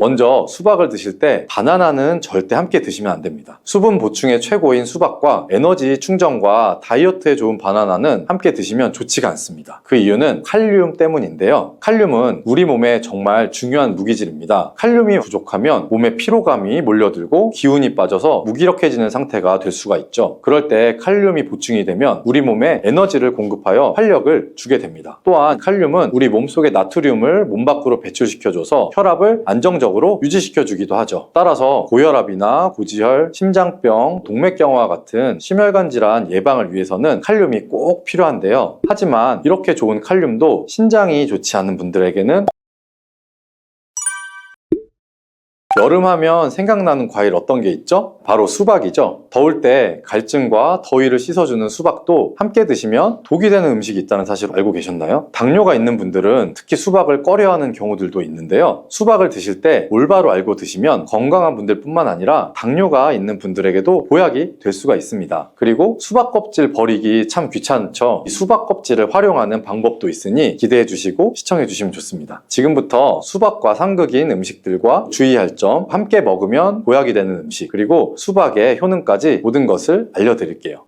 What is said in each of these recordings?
먼저 수박을 드실 때 바나나는 절대 함께 드시면 안 됩니다. 수분 보충의 최고인 수박과 에너지 충전과 다이어트에 좋은 바나나는 함께 드시면 좋지가 않습니다. 그 이유는 칼륨 때문인데요. 칼륨은 우리 몸에 정말 중요한 무기질입니다. 칼륨이 부족하면 몸에 피로감이 몰려들고 기운이 빠져서 무기력해지는 상태가 될 수가 있죠. 그럴 때 칼륨이 보충이 되면 우리 몸에 에너지를 공급하여 활력을 주게 됩니다. 또한 칼륨은 우리 몸속의 나트륨을 몸 밖으로 배출시켜줘서 혈압을 안정적으로 유지시켜주기도 하죠. 따라서 고혈압이나 고지혈, 심장병, 동맥경화 같은 심혈관 질환 예방을 위해서는 칼륨이 꼭 필요한데요. 하지만 이렇게 좋은 칼륨도 신장이 좋지 않은 분들에게는 여름하면 생각나는 과일 어떤 게 있죠? 바로 수박이죠. 더울 때 갈증과 더위를 씻어주는 수박도 함께 드시면 독이 되는 음식이 있다는 사실을 알고 계셨나요? 당뇨가 있는 분들은 특히 수박을 꺼려하는 경우들도 있는데요. 수박을 드실 때 올바로 알고 드시면 건강한 분들 뿐만 아니라 당뇨가 있는 분들에게도 보약이 될 수가 있습니다. 그리고 수박 껍질 버리기 참 귀찮죠? 이 수박 껍질을 활용하는 방법도 있으니 기대해 주시고 시청해 주시면 좋습니다. 지금부터 수박과 상극인 음식들과 주의할 점, 함께 먹으면 보약이 되는 음식, 그리고 수박의 효능까지 모든 것을 알려드릴게요.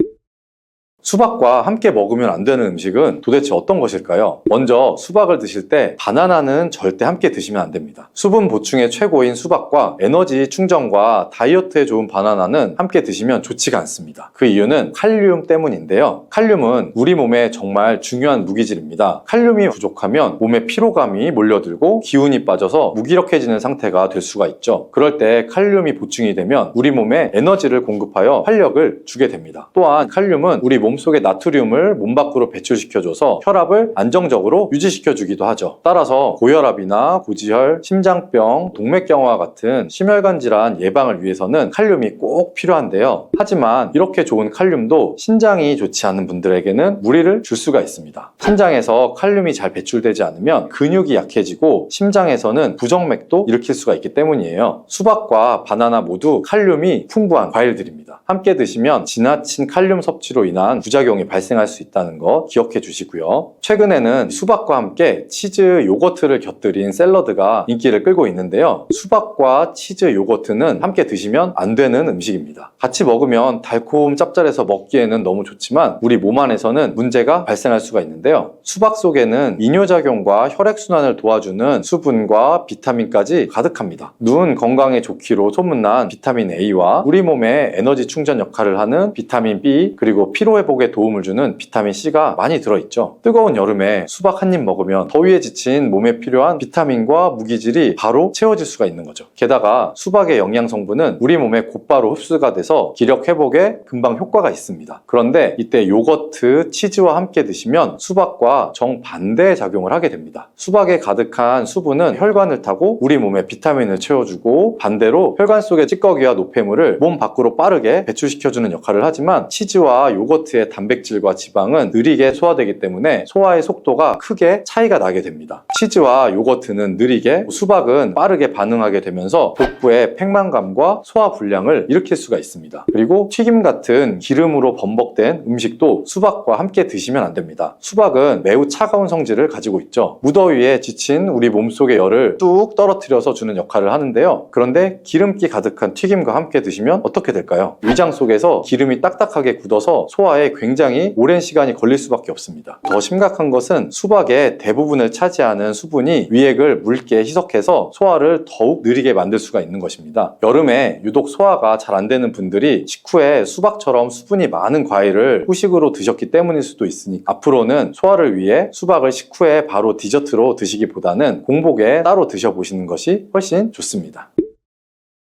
수박과 함께 먹으면 안 되는 음식은 도대체 어떤 것일까요? 먼저 수박을 드실 때 바나나는 절대 함께 드시면 안 됩니다. 수분 보충의 최고인 수박과 에너지 충전과 다이어트에 좋은 바나나는 함께 드시면 좋지가 않습니다. 그 이유는 칼륨 때문인데요. 칼륨은 우리 몸에 정말 중요한 무기질입니다. 칼륨이 부족하면 몸에 피로감이 몰려들고 기운이 빠져서 무기력해지는 상태가 될 수가 있죠. 그럴 때 칼륨이 보충이 되면 우리 몸에 에너지를 공급하여 활력을 주게 됩니다. 또한 칼륨은 우리 몸속의 나트륨을 몸 밖으로 배출시켜줘서 혈압을 안정적으로 유지시켜주기도 하죠. 따라서 고혈압이나 고지혈, 심장병, 동맥경화 같은 심혈관 질환 예방을 위해서는 칼륨이 꼭 필요한데요. 하지만 이렇게 좋은 칼륨도 신장이 좋지 않은 분들에게는 무리를 줄 수가 있습니다. 신장에서 칼륨이 잘 배출되지 않으면 근육이 약해지고 심장에서는 부정맥도 일으킬 수가 있기 때문이에요. 수박과 바나나 모두 칼륨이 풍부한 과일들입니다. 함께 드시면 지나친 칼륨 섭취로 인한 부작용이 발생할 수 있다는 거 기억해 주시고요. 최근에는 수박과 함께 치즈 요거트를 곁들인 샐러드가 인기를 끌고 있는데요. 수박과 치즈 요거트는 함께 드시면 안 되는 음식입니다. 같이 먹으면 달콤 짭짤해서 먹기에는 너무 좋지만 우리 몸 안에서는 문제가 발생할 수가 있는데요. 수박 속에는 이뇨작용과 혈액순환을 도와주는 수분과 비타민까지 가득합니다. 눈 건강에 좋기로 소문난 비타민 A와 우리 몸의 에너지 충전 역할을 하는 비타민 B, 그리고 피로회복에 도움을 주는 비타민 C가 많이 들어있죠. 뜨거운 여름에 수박 한 입 먹으면 더위에 지친 몸에 필요한 비타민과 무기질이 바로 채워질 수가 있는 거죠. 게다가 수박의 영양 성분은 우리 몸에 곧바로 흡수가 돼서 기력 회복에 금방 효과가 있습니다. 그런데 이때 요거트, 치즈와 함께 드시면 수박과 정반대의 작용을 하게 됩니다. 수박에 가득한 수분은 혈관을 타고 우리 몸에 비타민을 채워주고, 반대로 혈관 속의 찌꺼기와 노폐물을 몸 밖으로 빠르게 배출시켜주는 역할을 하지만 치즈와 요거트의 단백질과 지방은 느리게 소화되기 때문에 소화의 속도가 크게 차이가 나게 됩니다. 치즈와 요거트는 느리게, 수박은 빠르게 반응하게 되면서 복부의 팽만감과 소화 불량을 일으킬 수가 있습니다. 그리고 튀김 같은 기름으로 범벅된 음식도 수박과 함께 드시면 안 됩니다. 수박은 매우 차가운 성질을 가지고 있죠. 무더위에 지친 우리 몸속의 열을 뚝 떨어뜨려서 주는 역할을 하는데요. 그런데 기름기 가득한 튀김과 함께 드시면 어떻게 될까요? 위장 속에서 기름이 딱딱하게 굳어서 소화에 굉장히 오랜 시간이 걸릴 수밖에 없습니다. 더 심각한 것은 수박의 대부분을 차지하는 수분이 위액을 묽게 희석해서 소화를 더욱 느리게 만들 수가 있는 것입니다. 여름에 유독 소화가 잘 안 되는 분들이 식후에 수박처럼 수분이 많은 과일을 후식으로 드셨기 때문일 수도 있으니 앞으로는 소화를 위해 수박을 식후에 바로 디저트로 드시기보다는 공복에 따로 드셔보시는 것이 훨씬 좋습니다.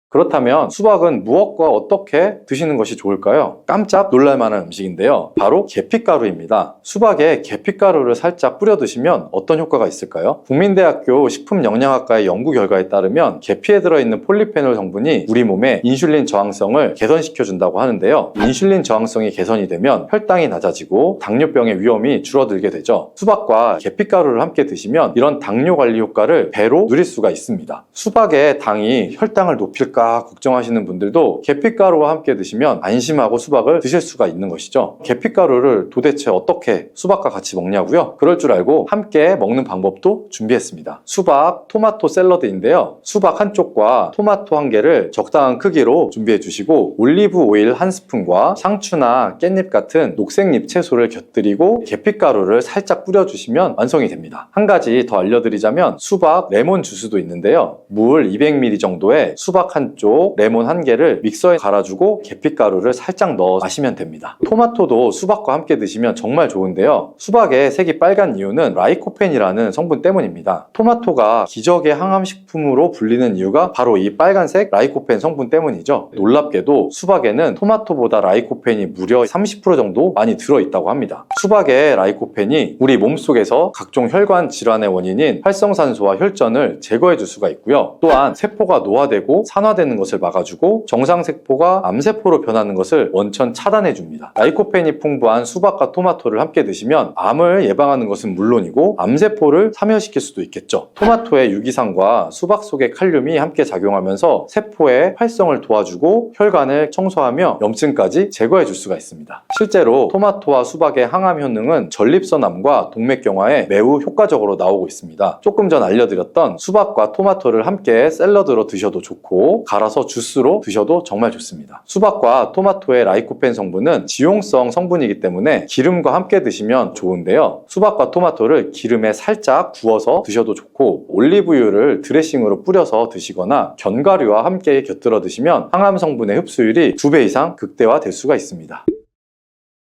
그렇다면 수박은 무엇과 어떻게 드시는 것이 좋을까요? 깜짝 놀랄만한 음식인데요. 바로 계피가루입니다. 수박에 계피가루를 살짝 뿌려 드시면 어떤 효과가 있을까요? 국민대학교 식품영양학과의 연구 결과에 따르면 계피에 들어있는 폴리페놀 성분이 우리 몸의 인슐린 저항성을 개선시켜준다고 하는데요. 인슐린 저항성이 개선이 되면 혈당이 낮아지고 당뇨병의 위험이 줄어들게 되죠. 수박과 계피가루를 함께 드시면 이런 당뇨 관리 효과를 배로 누릴 수가 있습니다. 수박의 당이 혈당을 높일까 먹을까 걱정하시는 분들도 계피가루와 함께 드시면 안심하고 수박을 드실 수가 있는 것이죠. 계피가루를 도대체 어떻게 수박과 같이 먹냐고요? 그럴 줄 알고 함께 먹는 방법도 준비했습니다. 수박 토마토 샐러드인데요. 수박 한쪽과 토마토 한 개를 적당한 크기로 준비해 주시고 올리브 오일 한 스푼과 상추나 깻잎 같은 녹색잎 채소를 곁들이고 계피가루를 살짝 뿌려주시면 완성이 됩니다. 한 가지 더 알려드리자면 수박 레몬 주스도 있는데요. 물 200ml 정도에 수박 한쪽, 레몬 한 개를 믹서에 갈아주고 계피가루를 살짝 넣어 마시면 됩니다. 토마토도 수박과 함께 드시면 정말 좋은데요. 수박의 색이 빨간 이유는 라이코펜이라는 성분 때문입니다. 토마토가 기적의 항암식품으로 불리는 이유가 바로 이 빨간색 라이코펜 성분 때문이죠. 놀랍게도 수박에는 토마토보다 라이코펜이 무려 30% 정도 많이 들어있다고 합니다. 수박의 라이코펜이 우리 몸속에서 각종 혈관 질환의 원인인 활성산소와 혈전을 제거해 줄 수가 있고요. 또한 세포가 노화되고 산화되는 것을 막아주고 정상세포가 암세포로 변하는 것을 원천 차단해 줍니다. 라이코펜이 풍부한 수박과 토마토를 함께 드시면 암을 예방하는 것은 물론이고 암세포를 사멸시킬 수도 있겠죠. 토마토의 유기산과 수박 속의 칼륨이 함께 작용하면서 세포의 활성을 도와주고 혈관을 청소하며 염증까지 제거해 줄 수가 있습니다. 실제로 토마토와 수박의 항암 효능은 전립선암과 동맥경화에 매우 효과적으로 나오고 있습니다. 조금 전 알려드렸던 수박과 토마토를 함께 샐러드로 드셔도 좋고 갈아서 주스로 드셔도 정말 좋습니다. 수박과 토마토의 라이코펜 성분은 지용성 성분이기 때문에 기름과 함께 드시면 좋은데요. 수박과 토마토를 기름에 살짝 구워서 드셔도 좋고 올리브유를 드레싱으로 뿌려서 드시거나 견과류와 함께 곁들여 드시면 항암 성분의 흡수율이 2배 이상 극대화될 수가 있습니다.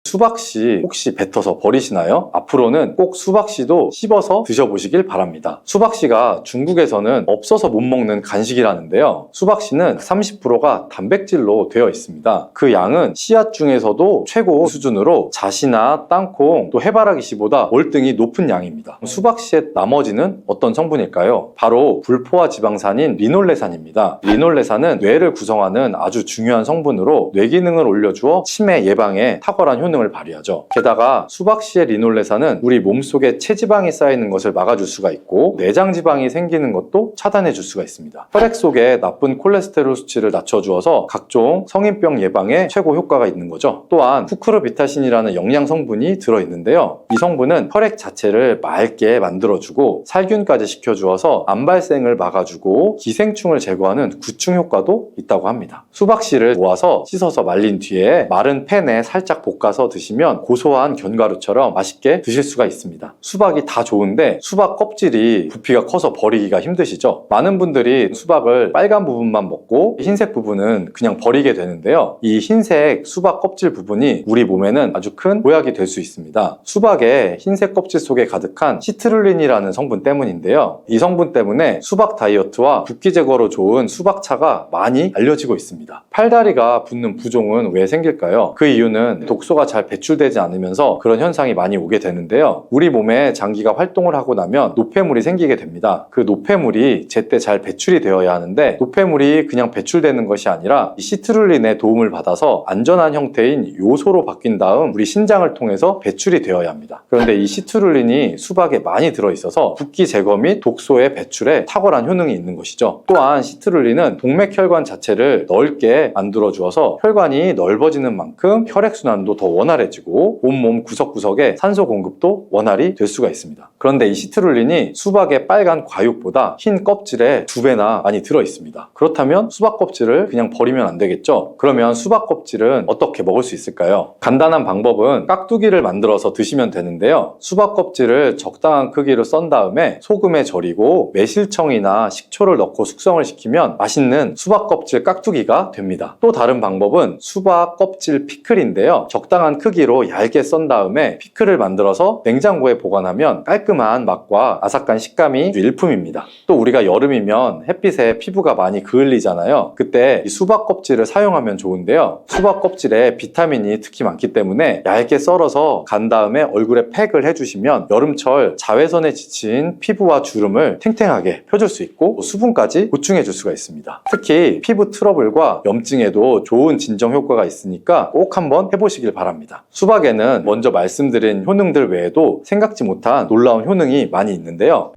수박씨 혹시 뱉어서 버리시나요? 앞으로는 꼭 수박씨도 씹어서 드셔보시길 바랍니다. 수박씨가 중국에서는 없어서 못 먹는 간식이라는데요. 수박씨는 30%가 단백질로 되어 있습니다. 그 양은 씨앗 중에서도 최고 수준으로 잣이나 땅콩 또 해바라기씨보다 월등히 높은 양입니다. 수박씨의 나머지는 어떤 성분일까요? 바로 불포화 지방산인 리놀레산입니다. 리놀레산은 뇌를 구성하는 아주 중요한 성분으로 뇌 기능을 올려주어 치매 예방에 탁월한 효능을 발휘하죠. 게다가 수박씨의 리놀레산은 우리 몸속에 체지방이 쌓이는 것을 막아줄 수가 있고 내장 지방이 생기는 것도 차단해 줄 수가 있습니다. 혈액 속에 나쁜 콜레스테롤 수치를 낮춰주어서 각종 성인병 예방에 최고 효과가 있는 거죠. 또한 쿠크르비타신이라는 영양 성분이 들어있는데요. 이 성분은 혈액 자체를 맑게 만들어주고 살균까지 시켜주어서 암 발생을 막아주고 기생충을 제거하는 구충 효과도 있다고 합니다. 수박씨를 모아서 씻어서 말린 뒤에 마른 팬에 살짝 볶아서 드시면 고소한 견과류처럼 맛있게 드실 수가 있습니다. 수박이 다 좋은데 수박 껍질이 부피가 커서 버리기가 힘드시죠? 많은 분들이 수박을 빨간 부분만 먹고 흰색 부분은 그냥 버리게 되는데요. 이 흰색 수박 껍질 부분이 우리 몸에는 아주 큰 보약이 될 수 있습니다. 수박의 흰색 껍질 속에 가득한 시트룰린이라는 성분 때문인데요. 이 성분 때문에 수박 다이어트와 붓기 제거로 좋은 수박차가 많이 알려지고 있습니다. 팔다리가 붓는 부종은 왜 생길까요? 그 이유는 독소가 잘 배출되지 않으면서 그런 현상이 많이 오게 되는데요. 우리 몸에 장기가 활동을 하고 나면 노폐물이 생기게 됩니다. 그 노폐물이 제때 잘 배출이 되어야 하는데 노폐물이 그냥 배출되는 것이 아니라 이 시트룰린의 도움을 받아서 안전한 형태인 요소로 바뀐 다음 우리 신장을 통해서 배출이 되어야 합니다. 그런데 이 시트룰린이 수박에 많이 들어있어서 붓기 제거 및 독소의 배출에 탁월한 효능이 있는 것이죠. 또한 시트룰린은 동맥혈관 자체를 넓게 만들어 주어서 혈관이 넓어지는 만큼 혈액순환도 더 원활해지고 온몸 구석구석에 산소 공급도 원활히 될 수가 있습니다. 그런데 이 시트룰린이 수박의 빨간 과육보다 흰 껍질에 2배나 많이 들어있습니다. 그렇다면 수박 껍질을 그냥 버리면 안 되겠죠? 그러면 수박 껍질은 어떻게 먹을 수 있을까요? 간단한 방법은 깍두기를 만들어서 드시면 되는데요. 수박 껍질을 적당한 크기로 썬 다음에 소금에 절이고 매실청이나 식초를 넣고 숙성을 시키면 맛있는 수박 껍질 깍두기가 됩니다. 또 다른 방법은 수박 껍질 피클인데요. 적당한 크기로 얇게 썬 다음에 피클을 만들어서 냉장고에 보관하면 깔끔한 맛과 아삭한 식감이 일품입니다. 또 우리가 여름이면 햇빛에 피부가 많이 그을리잖아요. 그때 이 수박 껍질을 사용하면 좋은데요. 수박 껍질에 비타민이 특히 많기 때문에 얇게 썰어서 간 다음에 얼굴에 팩을 해주시면 여름철 자외선에 지친 피부와 주름을 탱탱하게 펴줄 수 있고 수분까지 보충해 줄 수가 있습니다. 특히 피부 트러블과 염증에도 좋은 진정 효과가 있으니까 꼭 한번 해보시길 바랍니다. 수박에는 먼저 말씀드린 효능들 외에도 생각지 못한 놀라운 효능이 많이 있는데요.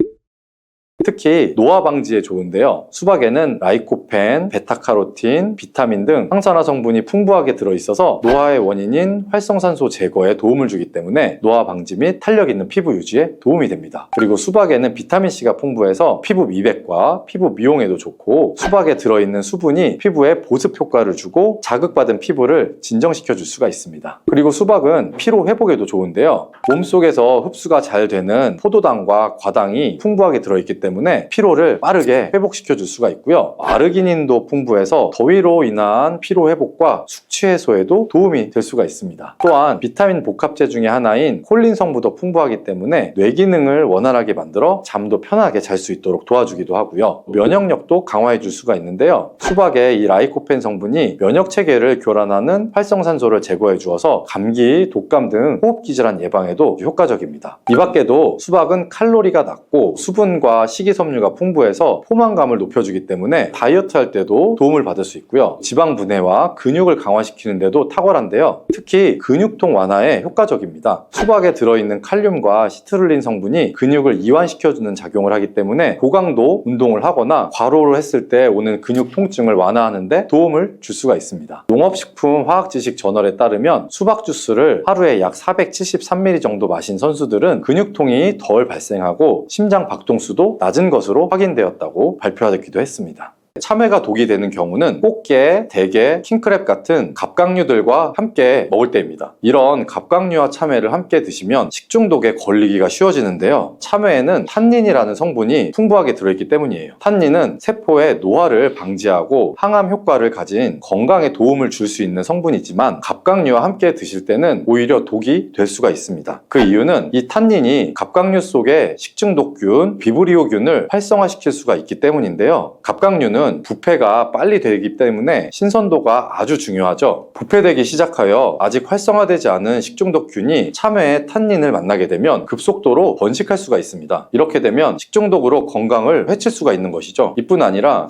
특히 노화 방지에 좋은데요. 수박에는 라이코펜, 베타카로틴, 비타민 등 항산화 성분이 풍부하게 들어있어서 노화의 원인인 활성산소 제거에 도움을 주기 때문에 노화 방지 및 탄력 있는 피부 유지에 도움이 됩니다. 그리고 수박에는 비타민C가 풍부해서 피부 미백과 피부 미용에도 좋고, 수박에 들어있는 수분이 피부에 보습 효과를 주고 자극받은 피부를 진정시켜 줄 수가 있습니다. 그리고 수박은 피로 회복에도 좋은데요. 몸속에서 흡수가 잘 되는 포도당과 과당이 풍부하게 들어있기 때문에 피로를 빠르게 회복시켜 줄 수가 있고요. 아르기닌도 풍부해서 더위로 인한 피로 회복과 숙취 해소에도 도움이 될 수가 있습니다. 또한 비타민 복합제 중에 하나인 콜린 성분도 풍부하기 때문에 뇌 기능을 원활하게 만들어 잠도 편하게 잘 수 있도록 도와주기도 하고요. 면역력도 강화해 줄 수가 있는데요. 수박의 이 라이코펜 성분이 면역 체계를 교란하는 활성산소를 제거해 주어서 감기, 독감 등 호흡기 질환 예방에도 효과적입니다. 이 밖에도 수박은 칼로리가 낮고 수분과 식이섬유가 풍부해서 포만감을 높여주기 때문에 다이어트 할 때도 도움을 받을 수 있고요. 지방 분해와 근육을 강화시키는 데도 탁월한데요. 특히 근육통 완화에 효과적입니다. 수박에 들어있는 칼륨과 시트룰린 성분이 근육을 이완시켜주는 작용을 하기 때문에 고강도 운동을 하거나 과로를 했을 때 오는 근육 통증을 완화하는 데 도움을 줄 수가 있습니다. 농업식품 화학지식 저널에 따르면 수박 주스를 하루에 약 473ml 정도 마신 선수들은 근육통이 덜 발생하고 심장 박동수도 낮은 것으로 확인되었다고 발표하기도 했습니다. 참외가 독이 되는 경우는 꽃게, 대게, 킹크랩 같은 갑각류들과 함께 먹을 때입니다. 이런 갑각류와 참외를 함께 드시면 식중독에 걸리기가 쉬워지는데요. 참외에는 탄닌이라는 성분이 풍부하게 들어있기 때문이에요. 탄닌은 세포의 노화를 방지하고 항암 효과를 가진 건강에 도움을 줄 수 있는 성분이지만 갑각류와 함께 드실 때는 오히려 독이 될 수가 있습니다. 그 이유는 이 탄닌이 갑각류 속의 식중독균, 비브리오균을 활성화시킬 수가 있기 때문인데요. 갑각류는 부패가 빨리 되기 때문에 신선도가 아주 중요하죠. 부패되기 시작하여 아직 활성화되지 않은 식중독균이 참외의 탄닌을 만나게 되면 급속도로 번식할 수가 있습니다. 이렇게 되면 식중독으로 건강을 해칠 수가 있는 것이죠. 이뿐 아니라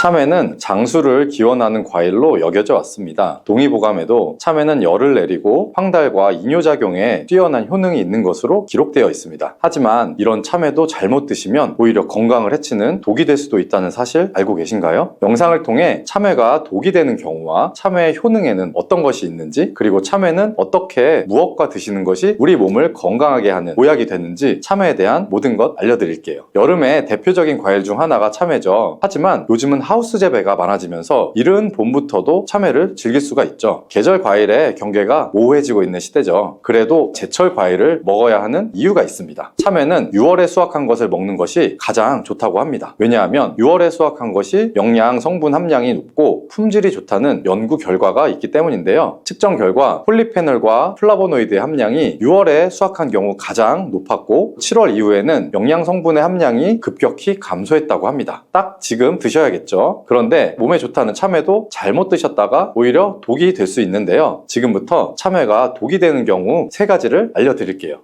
참외는 장수를 기원하는 과일로 여겨져 왔습니다. 동의보감에도 참외는 열을 내리고 황달과 이뇨작용에 뛰어난 효능이 있는 것으로 기록되어 있습니다. 하지만 이런 참외도 잘못 드시면 오히려 건강을 해치는 독이 될 수도 있다는 사실 알고 계신가요? 영상을 통해 참외가 독이 되는 경우와 참외의 효능에는 어떤 것이 있는지, 그리고 참외는 어떻게 무엇과 드시는 것이 우리 몸을 건강하게 하는 보약이 되는지 참외에 대한 모든 것 알려드릴게요. 여름에 대표적인 과일 중 하나가 참외죠. 하지만 요즘은 하우스 재배가 많아지면서 이른 봄부터도 참외를 즐길 수가 있죠. 계절 과일의 경계가 모호해지고 있는 시대죠. 그래도 제철 과일을 먹어야 하는 이유가 있습니다. 참외는 6월에 수확한 것을 먹는 것이 가장 좋다고 합니다. 왜냐하면 6월에 수확한 것이 영양 성분 함량이 높고 품질이 좋다는 연구 결과가 있기 때문인데요. 측정 결과 폴리페놀과 플라보노이드의 함량이 6월에 수확한 경우 가장 높았고 7월 이후에는 영양 성분의 함량이 급격히 감소했다고 합니다. 딱 지금 드셔야겠죠. 그런데 몸에 좋다는 참외도 잘못 드셨다가 오히려 독이 될 수 있는데요. 지금부터 참외가 독이 되는 경우 3가지를 알려드릴게요.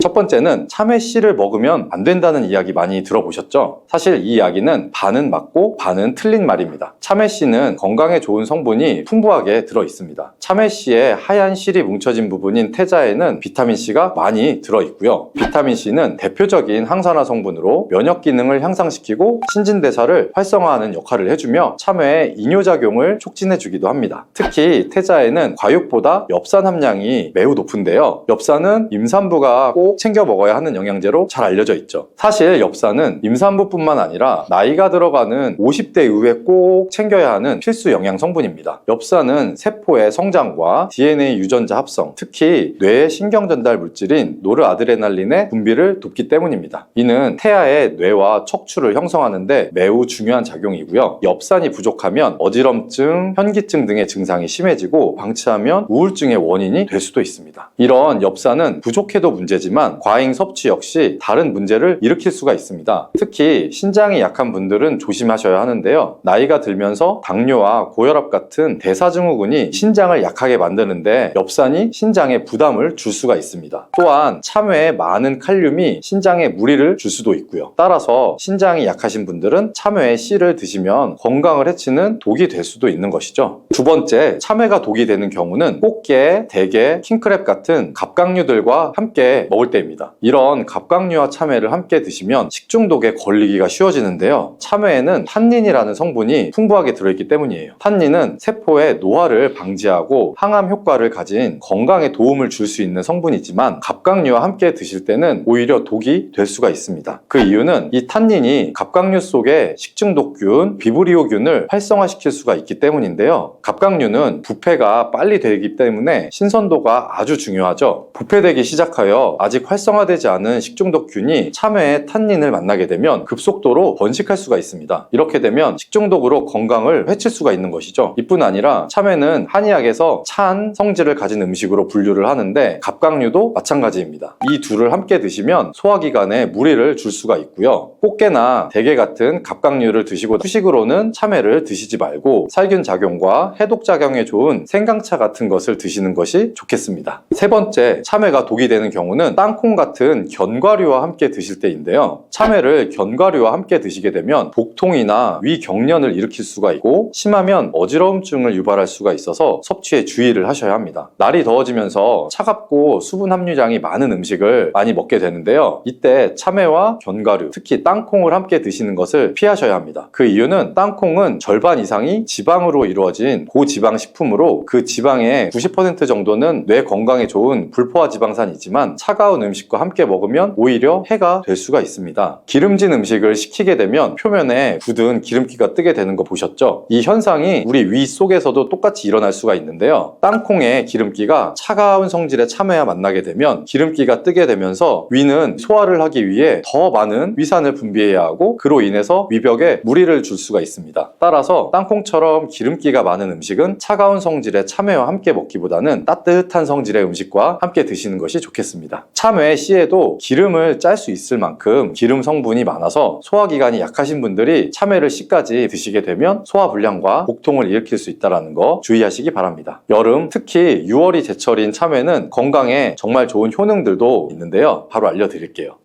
첫 번째는 참외 씨를 먹으면 안 된다는 이야기 많이 들어보셨죠? 사실 이 이야기는 반은 맞고 반은 틀린 말입니다. 참외 씨는 건강에 좋은 성분이 풍부하게 들어 있습니다. 참외 씨의 하얀 실이 뭉쳐진 부분인 태자에는 비타민 C가 많이 들어 있고요. 비타민 C는 대표적인 항산화 성분으로 면역 기능을 향상시키고 신진대사를 활성화하는 역할을 해주며 참외의 이뇨작용을 촉진해 주기도 합니다. 특히 태자에는 과육보다 엽산 함량이 매우 높은데요. 엽산은 임산부가 꼭 챙겨 먹어야 하는 영양제로 잘 알려져 있죠. 사실 엽산은 임산부뿐만 아니라 나이가 들어가는 50대 이후에 꼭 챙겨야 하는 필수 영양 성분입니다. 엽산은 세포의 성장과 DNA 유전자 합성, 특히 뇌의 신경 전달 물질인 노르아드레날린의 분비를 돕기 때문입니다. 이는 태아의 뇌와 척추를 형성하는데 매우 중요한 작용이고요. 엽산이 부족하면 어지럼증, 현기증 등의 증상이 심해지고 방치하면 우울증의 원인이 될 수도 있습니다. 이런 엽산은 부족해도 문제지만 과잉 섭취 역시 다른 문제를 일으킬 수가 있습니다. 특히 신장이 약한 분들은 조심하셔야 하는데요. 나이가 들면서 당뇨와 고혈압 같은 대사증후군이 신장을 약하게 만드는데 엽산이 신장에 부담을 줄 수가 있습니다. 또한 참외에 많은 칼륨이 신장에 무리를 줄 수도 있고요. 따라서 신장이 약하신 분들은 참외의 씨를 드시면 건강을 해치는 독이 될 수도 있는 것이죠. 두 번째, 참외가 독이 되는 경우는 꽃게, 대게, 킹크랩 같은 갑각류들과 함께 먹을 먹을 때입니다. 이런 갑각류와 참외를 함께 드시면 식중독에 걸리기가 쉬워지는데요. 참외에는 탄닌이라는 성분이 풍부하게 들어있기 때문이에요. 탄닌은 세포의 노화를 방지하고 항암 효과를 가진 건강에 도움을 줄 수 있는 성분이지만 갑각류와 함께 드실 때는 오히려 독이 될 수가 있습니다. 그 이유는 이 탄닌이 갑각류 속의 식중독균, 비브리오균을 활성화시킬 수가 있기 때문인데요. 갑각류는 부패가 빨리 되기 때문에 신선도가 아주 중요하죠. 부패되기 시작하여 아직 활성화되지 않은 식중독균이 참외의 탄닌을 만나게 되면 급속도로 번식할 수가 있습니다. 이렇게 되면 식중독으로 건강을 해칠 수가 있는 것이죠. 이뿐 아니라 참외는 한의학에서 찬 성질을 가진 음식으로 분류를 하는데 갑각류도 마찬가지입니다. 이 둘을 함께 드시면 소화기관에 무리를 줄 수가 있고요. 꽃게나 대게 같은 갑각류를 드시고 후식으로는 참외를 드시지 말고 살균 작용과 해독 작용에 좋은 생강차 같은 것을 드시는 것이 좋겠습니다. 세 번째, 참외가 독이 되는 경우는 땅콩 같은 견과류와 함께 드실 때인데요. 참외를 견과류와 함께 드시게 되면 복통이나 위경련을 일으킬 수가 있고 심하면 어지러움증을 유발할 수가 있어서 섭취에 주의를 하셔야 합니다. 날이 더워지면서 차갑고 수분 함유량이 많은 음식을 많이 먹게 되는데요. 이때 참외와 견과류, 특히 땅콩을 함께 드시는 것을 피하셔야 합니다. 그 이유는 땅콩은 절반 이상이 지방으로 이루어진 고지방 식품으로 그 지방의 90% 정도는 뇌 건강에 좋은 불포화 지방산이지만 차가운 음식과 함께 먹으면 오히려 해가 될 수가 있습니다. 기름진 음식을 식히게 되면 표면에 굳은 기름기가 뜨게 되는 거 보셨죠? 이 현상이 우리 위 속에서도 똑같이 일어날 수가 있는데요. 땅콩의 기름기가 차가운 성질의 참외와 만나게 되면 기름기가 뜨게 되면서 위는 소화를 하기 위해 더 많은 위산을 분비해야 하고 그로 인해서 위벽에 무리를 줄 수가 있습니다. 따라서 땅콩처럼 기름기가 많은 음식은 차가운 성질의 참외와 함께 먹기보다는 따뜻한 성질의 음식과 함께 드시는 것이 좋겠습니다. 참외 씨에도 기름을 짤 수 있을 만큼 기름 성분이 많아서 소화기관이 약하신 분들이 참외를 씨까지 드시게 되면 소화불량과 복통을 일으킬 수 있다는 거 주의하시기 바랍니다. 여름, 특히 6월이 제철인 참외는 건강에 정말 좋은 효능들도 있는데요. 바로 알려드릴게요.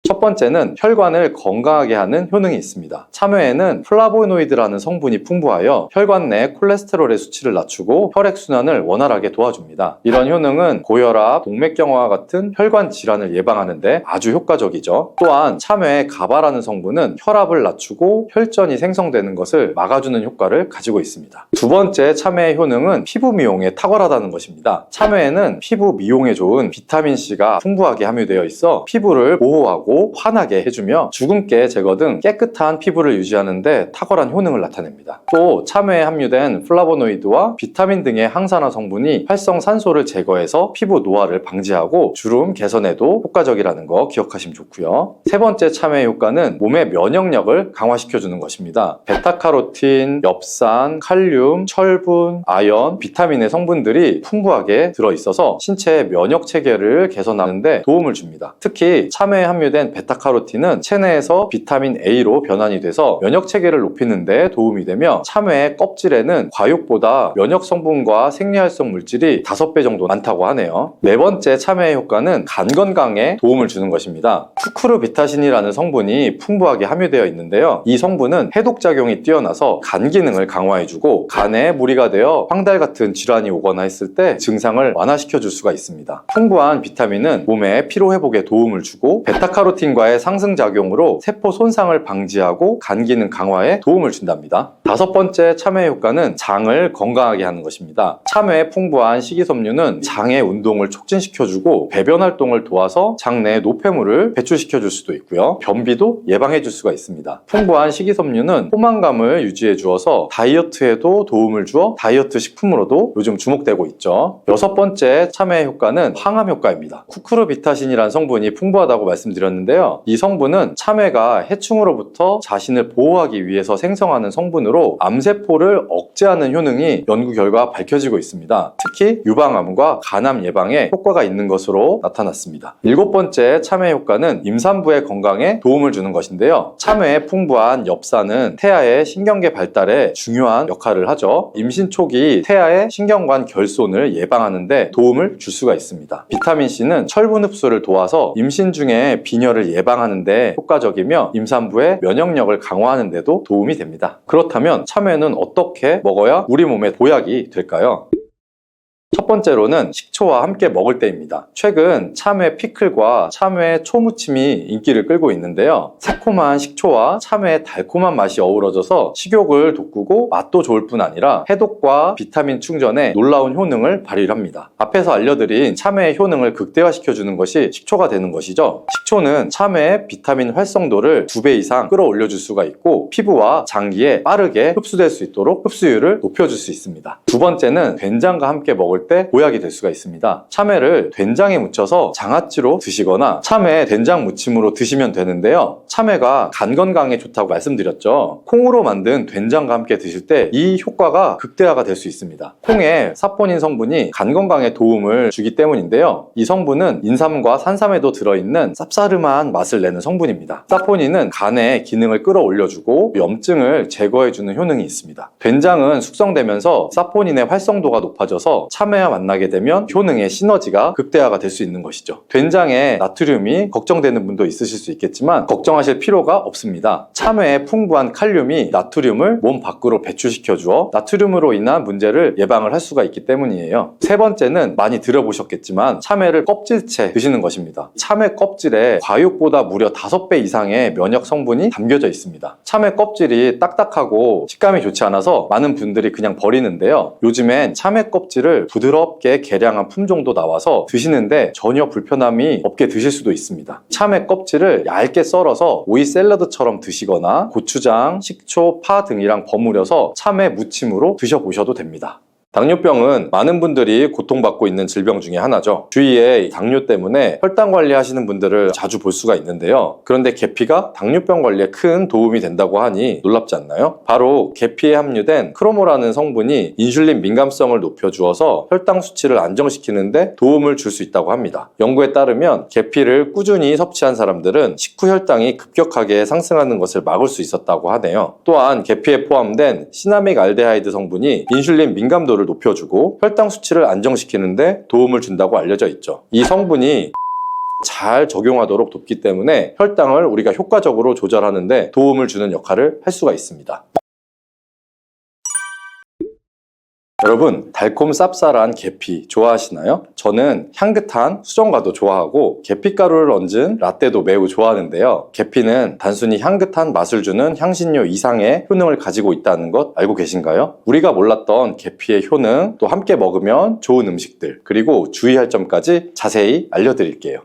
첫 번째는 혈관을 건강하게 하는 효능이 있습니다. 참외에는 플라보노이드라는 성분이 풍부하여 혈관 내 콜레스테롤의 수치를 낮추고 혈액순환을 원활하게 도와줍니다. 이런 효능은 고혈압, 동맥경화와 같은 혈관 질환을 예방하는 데 아주 효과적이죠. 또한 참외의 가바라는 성분은 혈압을 낮추고 혈전이 생성되는 것을 막아주는 효과를 가지고 있습니다. 두 번째 참외의 효능은 피부 미용에 탁월하다는 것입니다. 참외에는 피부 미용에 좋은 비타민C가 풍부하게 함유되어 있어 피부를 보호하고 환하게 해주며 주근깨 제거 등 깨끗한 피부를 유지하는 데 탁월한 효능을 나타냅니다. 또 참외에 함유된 플라보노이드와 비타민 등의 항산화 성분이 활성산소를 제거해서 피부 노화를 방지하고 주름 개선에도 효과적이라는 거 기억하시면 좋고요. 세 번째 참외의 효과는 몸의 면역력을 강화시켜주는 것입니다. 베타카로틴, 엽산, 칼륨, 철분, 아연, 비타민의 성분들이 풍부하게 들어있어서 신체의 면역 체계를 개선하는 데 도움을 줍니다. 특히 참외에 함유된 베타카로틴은 체내에서 비타민 A로 변환이 돼서 면역 체계를 높이는 데 도움이 되며 참외의 껍질에는 과육보다 면역 성분과 생리활성 물질이 5배 정도 많다고 하네요. 네 번째 참외의 효과는 간 건강에 도움을 주는 것입니다. 쿠쿠르비타신이라는 성분이 풍부하게 함유되어 있는데요. 이 성분은 해독작용이 뛰어나서 간 기능을 강화해주고 간에 무리가 되어 황달 같은 질환이 오거나 했을 때 증상을 완화시켜 줄 수가 있습니다. 풍부한 비타민은 몸의 피로회복에 도움을 주고 베타카로틴과의 상승작용으로 세포 손상을 방지하고 간 기능 강화에 도움을 준답니다. 다섯 번째 참외의 효과는 장을 건강하게 하는 것입니다. 참외에 풍부한 식이섬유는 장의 운동을 촉진시켜주고 배변 활동을 도와서 장내 노폐물을 배출시켜줄 수도 있고요. 변비도 예방해줄 수가 있습니다. 풍부한 식이섬유는 포만감을 유지해 주어서 다이어트에도 도움을 주어 다이어트 식품으로도 요즘 주목되고 있죠. 여섯 번째 참외의 효과는 항암 효과입니다. 쿠쿠르비타신이라는 성분이 풍부하다고 말씀드렸는데요. 이 성분은 참외가 해충으로부터 자신을 보호하기 위해서 생성하는 성분으로 암세포를 억제하는 효능이 연구 결과 밝혀지고 있습니다. 특히 유방암과 간암 예방에 효과가 있는 것으로 나타났습니다. 일곱 번째 참외 효과는 임산부의 건강에 도움을 주는 것인데요. 참외에 풍부한 엽산은 태아의 신경계 발달에 중요한 역할을 하죠. 임신 초기 태아의 신경관 결손을 예방하는 데 도움을 줄 수가 있습니다. 비타민C는 철분 흡수를 도와서 임신 중에 빈혈을 예방하는 데 효과적이며 임산부의 면역력을 강화하는 데도 도움이 됩니다. 그렇다면 참외는 어떻게 먹어야 우리 몸에 보약이 될까요? 첫 번째로는 식초와 함께 먹을 때입니다. 최근 참외 피클과 참외 초무침이 인기를 끌고 있는데요. 새콤한 식초와 참외의 달콤한 맛이 어우러져서 식욕을 돋구고 맛도 좋을 뿐 아니라 해독과 비타민 충전에 놀라운 효능을 발휘합니다. 앞에서 알려드린 참외의 효능을 극대화시켜주는 것이 식초가 되는 것이죠. 식초는 참외의 비타민 활성도를 2배 이상 끌어올려줄 수가 있고 피부와 장기에 빠르게 흡수될 수 있도록 흡수율을 높여줄 수 있습니다. 두 번째는 된장과 함께 먹을 때 보약이 될 수가 있습니다. 참외를 된장에 묻혀서 장아찌로 드시거나 참외 된장 무침으로 드시면 되는데요. 참외가 간 건강에 좋다고 말씀드렸죠. 콩으로 만든 된장과 함께 드실 때 이 효과가 극대화가 될 수 있습니다. 콩에 사포닌 성분이 간 건강에 도움을 주기 때문인데요. 이 성분은 인삼과 산삼에도 들어있는 쌉싸름한 맛을 내는 성분입니다. 사포닌은 간의 기능을 끌어올려주고 염증을 제거해주는 효능이 있습니다. 된장은 숙성되면서 사포닌의 활성도가 높아져서 참외와 만나게 되면 효능의 시너지가 극대화가 될 수 있는 것이죠. 된장에 나트륨이 걱정되는 분도 있으실 수 있겠지만 걱정하실 필요가 없습니다. 참외의 풍부한 칼륨이 나트륨을 몸 밖으로 배출시켜 주어 나트륨으로 인한 문제를 예방을 할 수가 있기 때문이에요. 세 번째는 많이 들어보셨겠지만 참외를 껍질째 드시는 것입니다. 참외 껍질에 과육보다 무려 5배 이상의 면역 성분이 담겨져 있습니다. 참외 껍질이 딱딱하고 식감이 좋지 않아서 많은 분들이 그냥 버리는데요. 요즘엔 참외 껍질을 부드럽게 계량한 품종도 나와서 드시는데 전혀 불편함이 없게 드실 수도 있습니다. 참외 껍질을 얇게 썰어서 오이 샐러드처럼 드시거나 고추장, 식초, 파 등이랑 버무려서 참외 무침으로 드셔보셔도 됩니다. 당뇨병은 많은 분들이 고통받고 있는 질병 중에 하나죠. 주위에 당뇨 때문에 혈당 관리하시는 분들을 자주 볼 수가 있는데요. 그런데 계피가 당뇨병 관리에 큰 도움이 된다고 하니 놀랍지 않나요? 바로 계피에 함유된 크로모라는 성분이 인슐린 민감성을 높여주어서 혈당 수치를 안정시키는데 도움을 줄 수 있다고 합니다. 연구에 따르면 계피를 꾸준히 섭취한 사람들은 식후 혈당이 급격하게 상승하는 것을 막을 수 있었다고 하네요. 또한 계피에 포함된 시나믹 알데하이드 성분이 인슐린 민감도를 높여주고 혈당 수치를 안정시키는데 도움을 준다고 알려져 있죠. 이 성분이 잘 적용하도록 돕기 때문에 혈당을 우리가 효과적으로 조절하는데 도움을 주는 역할을 할 수가 있습니다. 여러분, 달콤 쌉쌀한 계피 좋아하시나요? 저는 향긋한 수정과도 좋아하고 계피가루를 얹은 라떼도 매우 좋아하는데요. 계피는 단순히 향긋한 맛을 주는 향신료 이상의 효능을 가지고 있다는 것 알고 계신가요? 우리가 몰랐던 계피의 효능, 또 함께 먹으면 좋은 음식들, 그리고 주의할 점까지 자세히 알려드릴게요.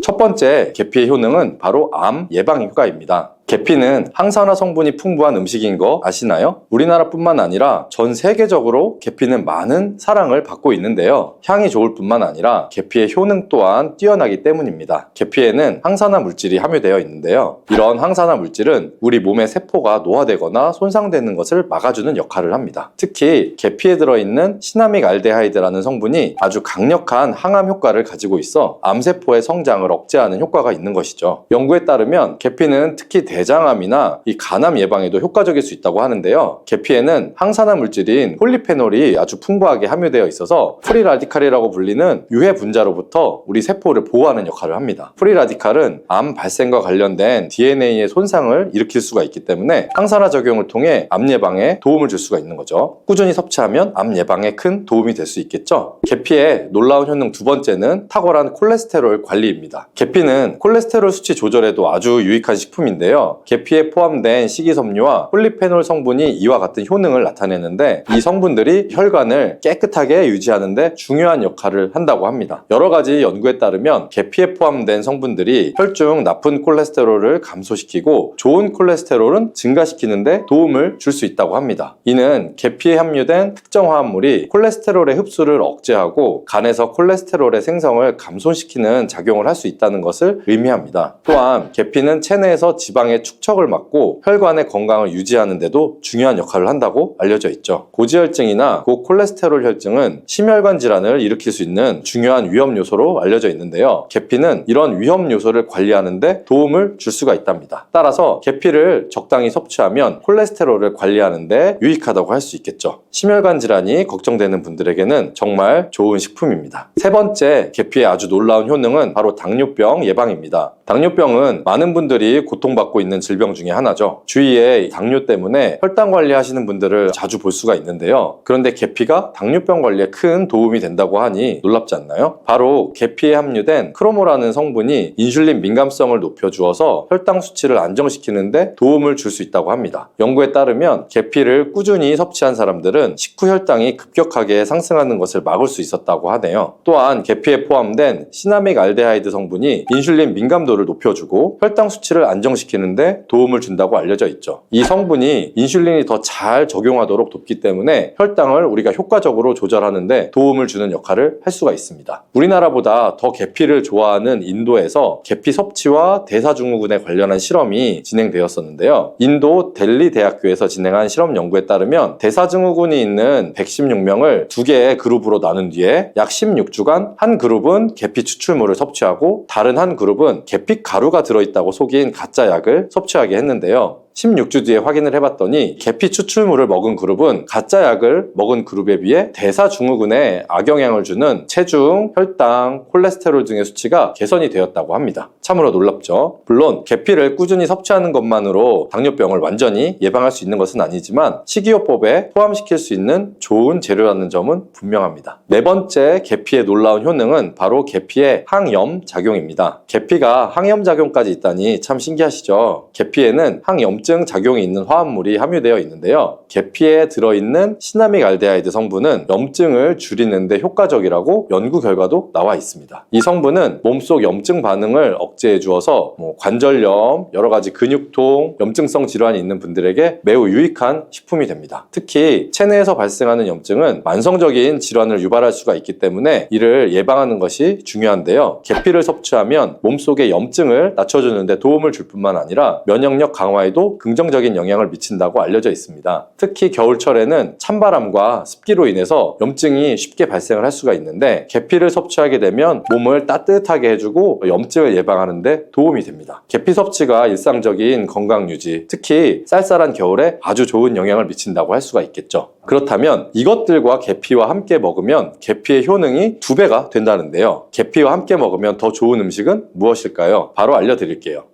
첫 번째 계피의 효능은 바로 암 예방 효과입니다. 계피는 항산화 성분이 풍부한 음식인 거 아시나요? 우리나라뿐만 아니라 전 세계적으로 계피는 많은 사랑을 받고 있는데요. 향이 좋을 뿐만 아니라 계피의 효능 또한 뛰어나기 때문입니다. 계피에는 항산화 물질이 함유되어 있는데요. 이런 항산화 물질은 우리 몸의 세포가 노화되거나 손상되는 것을 막아주는 역할을 합니다. 특히 계피에 들어있는 시나믹 알데하이드라는 성분이 아주 강력한 항암 효과를 가지고 있어 암세포의 성장을 억제하는 효과가 있는 것이죠. 연구에 따르면 계피는 특히 대장암이나 이 간암 예방에도 효과적일 수 있다고 하는데요. 계피에는 항산화 물질인 폴리페놀이 아주 풍부하게 함유되어 있어서 프리라디칼이라고 불리는 유해 분자로부터 우리 세포를 보호하는 역할을 합니다. 프리라디칼은 암 발생과 관련된 DNA의 손상을 일으킬 수가 있기 때문에 항산화 작용을 통해 암 예방에 도움을 줄 수가 있는 거죠. 꾸준히 섭취하면 암 예방에 큰 도움이 될 수 있겠죠. 계피의 놀라운 효능 두 번째는 탁월한 콜레스테롤 관리입니다. 계피는 콜레스테롤 수치 조절에도 아주 유익한 식품인데요. 계피에 포함된 식이섬유와 폴리페놀 성분이 이와 같은 효능을 나타내는데 이 성분들이 혈관을 깨끗하게 유지하는데 중요한 역할을 한다고 합니다. 여러 가지 연구에 따르면 계피에 포함된 성분들이 혈중 나쁜 콜레스테롤을 감소시키고 좋은 콜레스테롤은 증가시키는데 도움을 줄 수 있다고 합니다. 이는 계피에 함유된 특정 화합물이 콜레스테롤의 흡수를 억제하고 간에서 콜레스테롤의 생성을 감소시키는 작용을 할 수 있다는 것을 의미합니다. 또한 계피는 체내에서 지방의 축적을 막고 혈관의 건강을 유지하는 데도 중요한 역할을 한다고 알려져 있죠. 고지혈증이나 고콜레스테롤 혈증은 심혈관 질환을 일으킬 수 있는 중요한 위험 요소로 알려져 있는데요. 계피는 이런 위험 요소를 관리하는 데 도움을 줄 수가 있답니다. 따라서 계피를 적당히 섭취하면 콜레스테롤을 관리하는 데 유익하다고 할 수 있겠죠. 심혈관 질환이 걱정되는 분들에게는 정말 좋은 식품입니다. 세 번째 계피의 아주 놀라운 효능은 바로 당뇨병 예방입니다. 당뇨병은 많은 분들이 고통받고 있는 있는 질병 중에 하나죠. 주위에 당뇨 때문에 혈당 관리하시는 분들을 자주 볼 수가 있는데요. 그런데 계피가 당뇨병 관리에 큰 도움이 된다고 하니 놀랍지 않나요? 바로 계피에 함유된 크로모라는 성분이 인슐린 민감성을 높여주어서 혈당 수치를 안정시키는데 도움을 줄 수 있다고 합니다. 연구에 따르면 계피를 꾸준히 섭취한 사람들은 식후 혈당이 급격하게 상승하는 것을 막을 수 있었다고 하네요. 또한 계피에 포함된 시나믹 알데하이드 성분이 인슐린 민감도를 높여주고 혈당 수치를 안정시키는데 도움을 준다고 알려져 있죠. 이 성분이 인슐린이 더 잘 적용하도록 돕기 때문에 혈당을 우리가 효과적으로 조절하는데 도움을 주는 역할을 할 수가 있습니다. 우리나라보다 더 계피를 좋아하는 인도에서 계피 섭취와 대사증후군에 관련한 실험이 진행되었었는데요. 인도 델리 대학교에서 진행한 실험 연구에 따르면 대사증후군이 있는 116명을 두 개의 그룹으로 나눈 뒤에 약 16주간 한 그룹은 계피 추출물을 섭취하고 다른 한 그룹은 계피 가루가 들어있다고 속인 가짜 약을 섭취하게 했는데요. 16주 뒤에 확인을 해봤더니 계피 추출물을 먹은 그룹은 가짜 약을 먹은 그룹에 비해 대사증후군에 악영향을 주는 체중, 혈당, 콜레스테롤 등의 수치가 개선이 되었다고 합니다. 참으로 놀랍죠. 물론 계피를 꾸준히 섭취하는 것만으로 당뇨병을 완전히 예방할 수 있는 것은 아니지만 식이요법에 포함시킬 수 있는 좋은 재료라는 점은 분명합니다. 네 번째 계피의 놀라운 효능은 바로 계피의 항염 작용입니다. 계피가 항염 작용까지 있다니 참 신기하시죠? 계피에는 항염증 작용이 있는 화합물이 함유되어 있는데요. 계피에 들어있는 시나믹 알데하이드 성분은 염증을 줄이는데 효과적이라고 연구 결과도 나와 있습니다. 이 성분은 몸속 염증 반응을 억제해 주어서 관절염, 여러 가지 근육통, 염증성 질환이 있는 분들에게 매우 유익한 식품이 됩니다. 특히 체내에서 발생하는 염증은 만성적인 질환을 유발할 수가 있기 때문에 이를 예방하는 것이 중요한데요. 계피를 섭취하면 몸속의 염증을 낮춰주는데 도움을 줄 뿐만 아니라 면역력 강화에도 긍정적인 영향을 미친다고 알려져 있습니다. 특히 겨울철에는 찬바람과 습기로 인해서 염증이 쉽게 발생을 할 수가 있는데 계피를 섭취하게 되면 몸을 따뜻하게 해주고 염증을 예방하는 데 도움이 됩니다. 계피 섭취가 일상적인 건강 유지, 특히 쌀쌀한 겨울에 아주 좋은 영향을 미친다고 할 수가 있겠죠. 그렇다면 이것들과 계피와 함께 먹으면 계피의 효능이 2배가 된다는데요. 계피와 함께 먹으면 더 좋은 음식은 무엇일까요? 바로 알려드릴게요.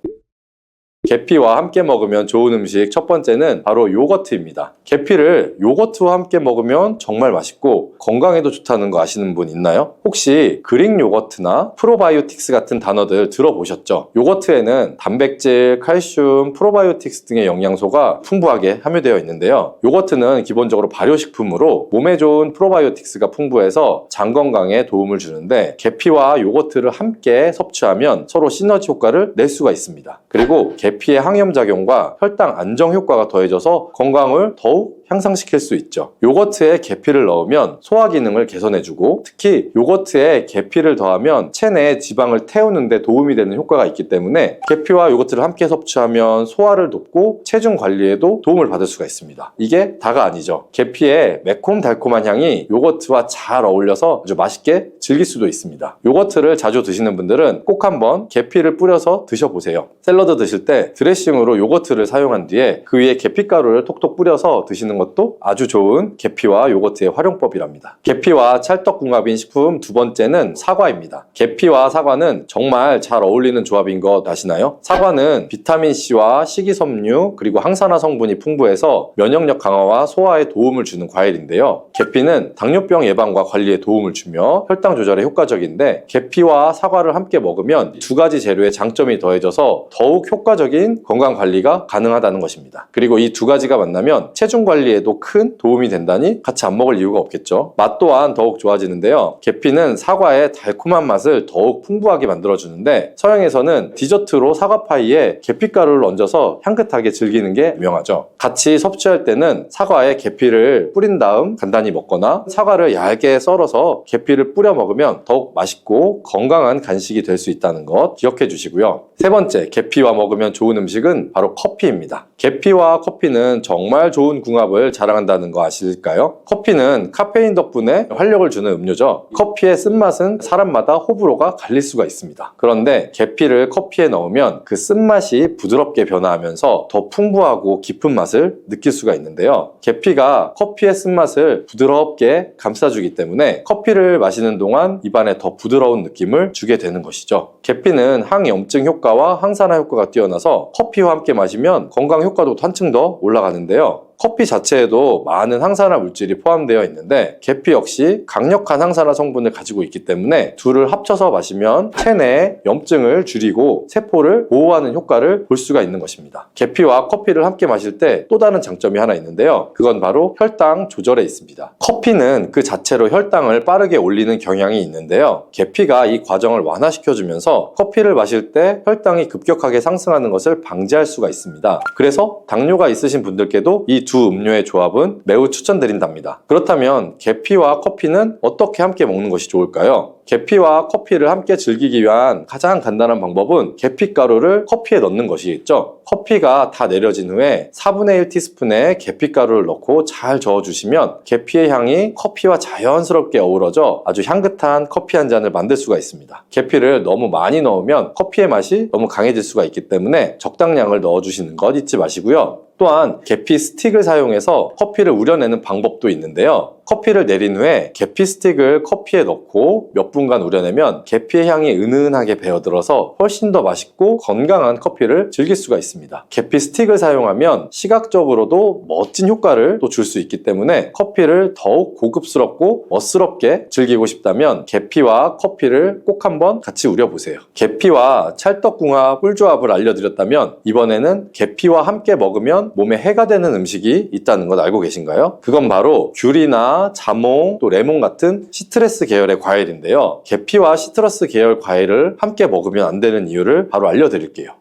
계피와 함께 먹으면 좋은 음식 첫 번째는 바로 요거트입니다. 계피를 요거트와 함께 먹으면 정말 맛있고 건강에도 좋다는 거 아시는 분 있나요? 혹시 그릭 요거트나 프로바이오틱스 같은 단어들 들어보셨죠? 요거트에는 단백질, 칼슘, 프로바이오틱스 등의 영양소가 풍부하게 함유되어 있는데요. 요거트는 기본적으로 발효식품으로 몸에 좋은 프로바이오틱스가 풍부해서 장 건강에 도움을 주는데 계피와 요거트를 함께 섭취하면 서로 시너지 효과를 낼 수가 있습니다. 그리고 계피의 항염작용과 혈당 안정 효과가 더해져서 건강을 더욱 향상시킬 수 있죠. 요거트에 계피를 넣으면 소화 기능을 개선해주고 특히 요거트에 계피를 더하면 체내에 지방을 태우는 데 도움이 되는 효과가 있기 때문에 계피와 요거트를 함께 섭취하면 소화를 돕고 체중 관리에도 도움을 받을 수가 있습니다. 이게 다가 아니죠. 계피의 매콤달콤한 향이 요거트와 잘 어울려서 아주 맛있게 즐길 수도 있습니다. 요거트를 자주 드시는 분들은 꼭 한번 계피를 뿌려서 드셔보세요. 샐러드 드실 때 드레싱으로 요거트를 사용한 뒤에 그 위에 계피가루를 톡톡 뿌려서 드시는 것도 아주 좋은 계피와 요거트의 활용법이랍니다. 계피와 찰떡궁합인 식품 두 번째는 사과입니다. 계피와 사과는 정말 잘 어울리는 조합인 것 아시나요? 사과는 비타민C와 식이섬유 그리고 항산화 성분이 풍부해서 면역력 강화와 소화에 도움을 주는 과일인데요. 계피는 당뇨병 예방과 관리에 도움을 주며 혈당 조절에 효과적인데 계피와 사과를 함께 먹으면 두 가지 재료의 장점이 더해져서 더욱 효과적인 건강 관리가 가능하다는 것입니다. 그리고 이 두 가지가 만나면 체중 관리에도 큰 도움이 된다니 같이 안 먹을 이유가 없겠죠. 맛 또한 더욱 좋아지는데요. 계피는 사과의 달콤한 맛을 더욱 풍부하게 만들어주는데 서양에서는 디저트로 사과파이에 계피가루를 얹어서 향긋하게 즐기는 게 유명하죠. 같이 섭취할 때는 사과에 계피를 뿌린 다음 간단히 먹거나 사과를 얇게 썰어서 계피를 뿌려 먹으면 더욱 맛있고 건강한 간식이 될 수 있다는 것 기억해 주시고요. 세 번째, 계피와 먹으면 좋은 음식은 바로 커피입니다. 계피와 커피는 정말 좋은 궁합을 자랑한다는 거 아실까요? 커피는 카페인 덕분에 활력을 주는 음료죠. 커피의 쓴맛은 사람마다 호불호가 갈릴 수가 있습니다. 그런데 계피를 커피에 넣으면 그 쓴맛이 부드럽게 변화하면서 더 풍부하고 깊은 맛을 느낄 수가 있는데요. 계피가 커피의 쓴맛을 부드럽게 감싸주기 때문에 커피를 마시는 동안 입안에 더 부드러운 느낌을 주게 되는 것이죠. 계피는 항염증 효과와 항산화 효과가 뛰어나서 있어서 커피와 함께 마시면 건강 효과도 한층 더 올라가는데요. 커피 자체에도 많은 항산화 물질이 포함되어 있는데 계피 역시 강력한 항산화 성분을 가지고 있기 때문에 둘을 합쳐서 마시면 체내의 염증을 줄이고 세포를 보호하는 효과를 볼 수가 있는 것입니다. 계피와 커피를 함께 마실 때 또 다른 장점이 하나 있는데요. 그건 바로 혈당 조절에 있습니다. 커피는 그 자체로 혈당을 빠르게 올리는 경향이 있는데요. 계피가 이 과정을 완화시켜주면서 커피를 마실 때 혈당이 급격하게 상승하는 것을 방지할 수가 있습니다. 그래서 당뇨가 있으신 분들께도 이 두 음료의 조합은 매우 추천드린답니다. 그렇다면 계피와 커피는 어떻게 함께 먹는 것이 좋을까요? 계피와 커피를 함께 즐기기 위한 가장 간단한 방법은 계피가루를 커피에 넣는 것이겠죠. 커피가 다 내려진 후에 4분의 1티스푼의 계피가루를 넣고 잘 저어주시면 계피의 향이 커피와 자연스럽게 어우러져 아주 향긋한 커피 한 잔을 만들 수가 있습니다. 계피를 너무 많이 넣으면 커피의 맛이 너무 강해질 수가 있기 때문에 적당량을 넣어주시는 것 잊지 마시고요. 또한 계피 스틱을 사용해서 커피를 우려내는 방법도 있는데요. 커피를 내린 후에 계피 스틱을 커피에 넣고 몇 분간 우려내면 계피의 향이 은은하게 배어들어서 훨씬 더 맛있고 건강한 커피를 즐길 수가 있습니다. 계피 스틱을 사용하면 시각적으로도 멋진 효과를 또 줄 수 있기 때문에 커피를 더욱 고급스럽고 멋스럽게 즐기고 싶다면 계피와 커피를 꼭 한번 같이 우려보세요. 계피와 찰떡궁합 꿀조합을 알려드렸다면 이번에는 계피와 함께 먹으면 몸에 해가 되는 음식이 있다는 것 알고 계신가요? 그건 바로 귤이나 자몽, 또 레몬 같은 시트러스 계열의 과일인데요. 계피와 시트러스 계열 과일을 함께 먹으면 안 되는 이유를 바로 알려드릴게요.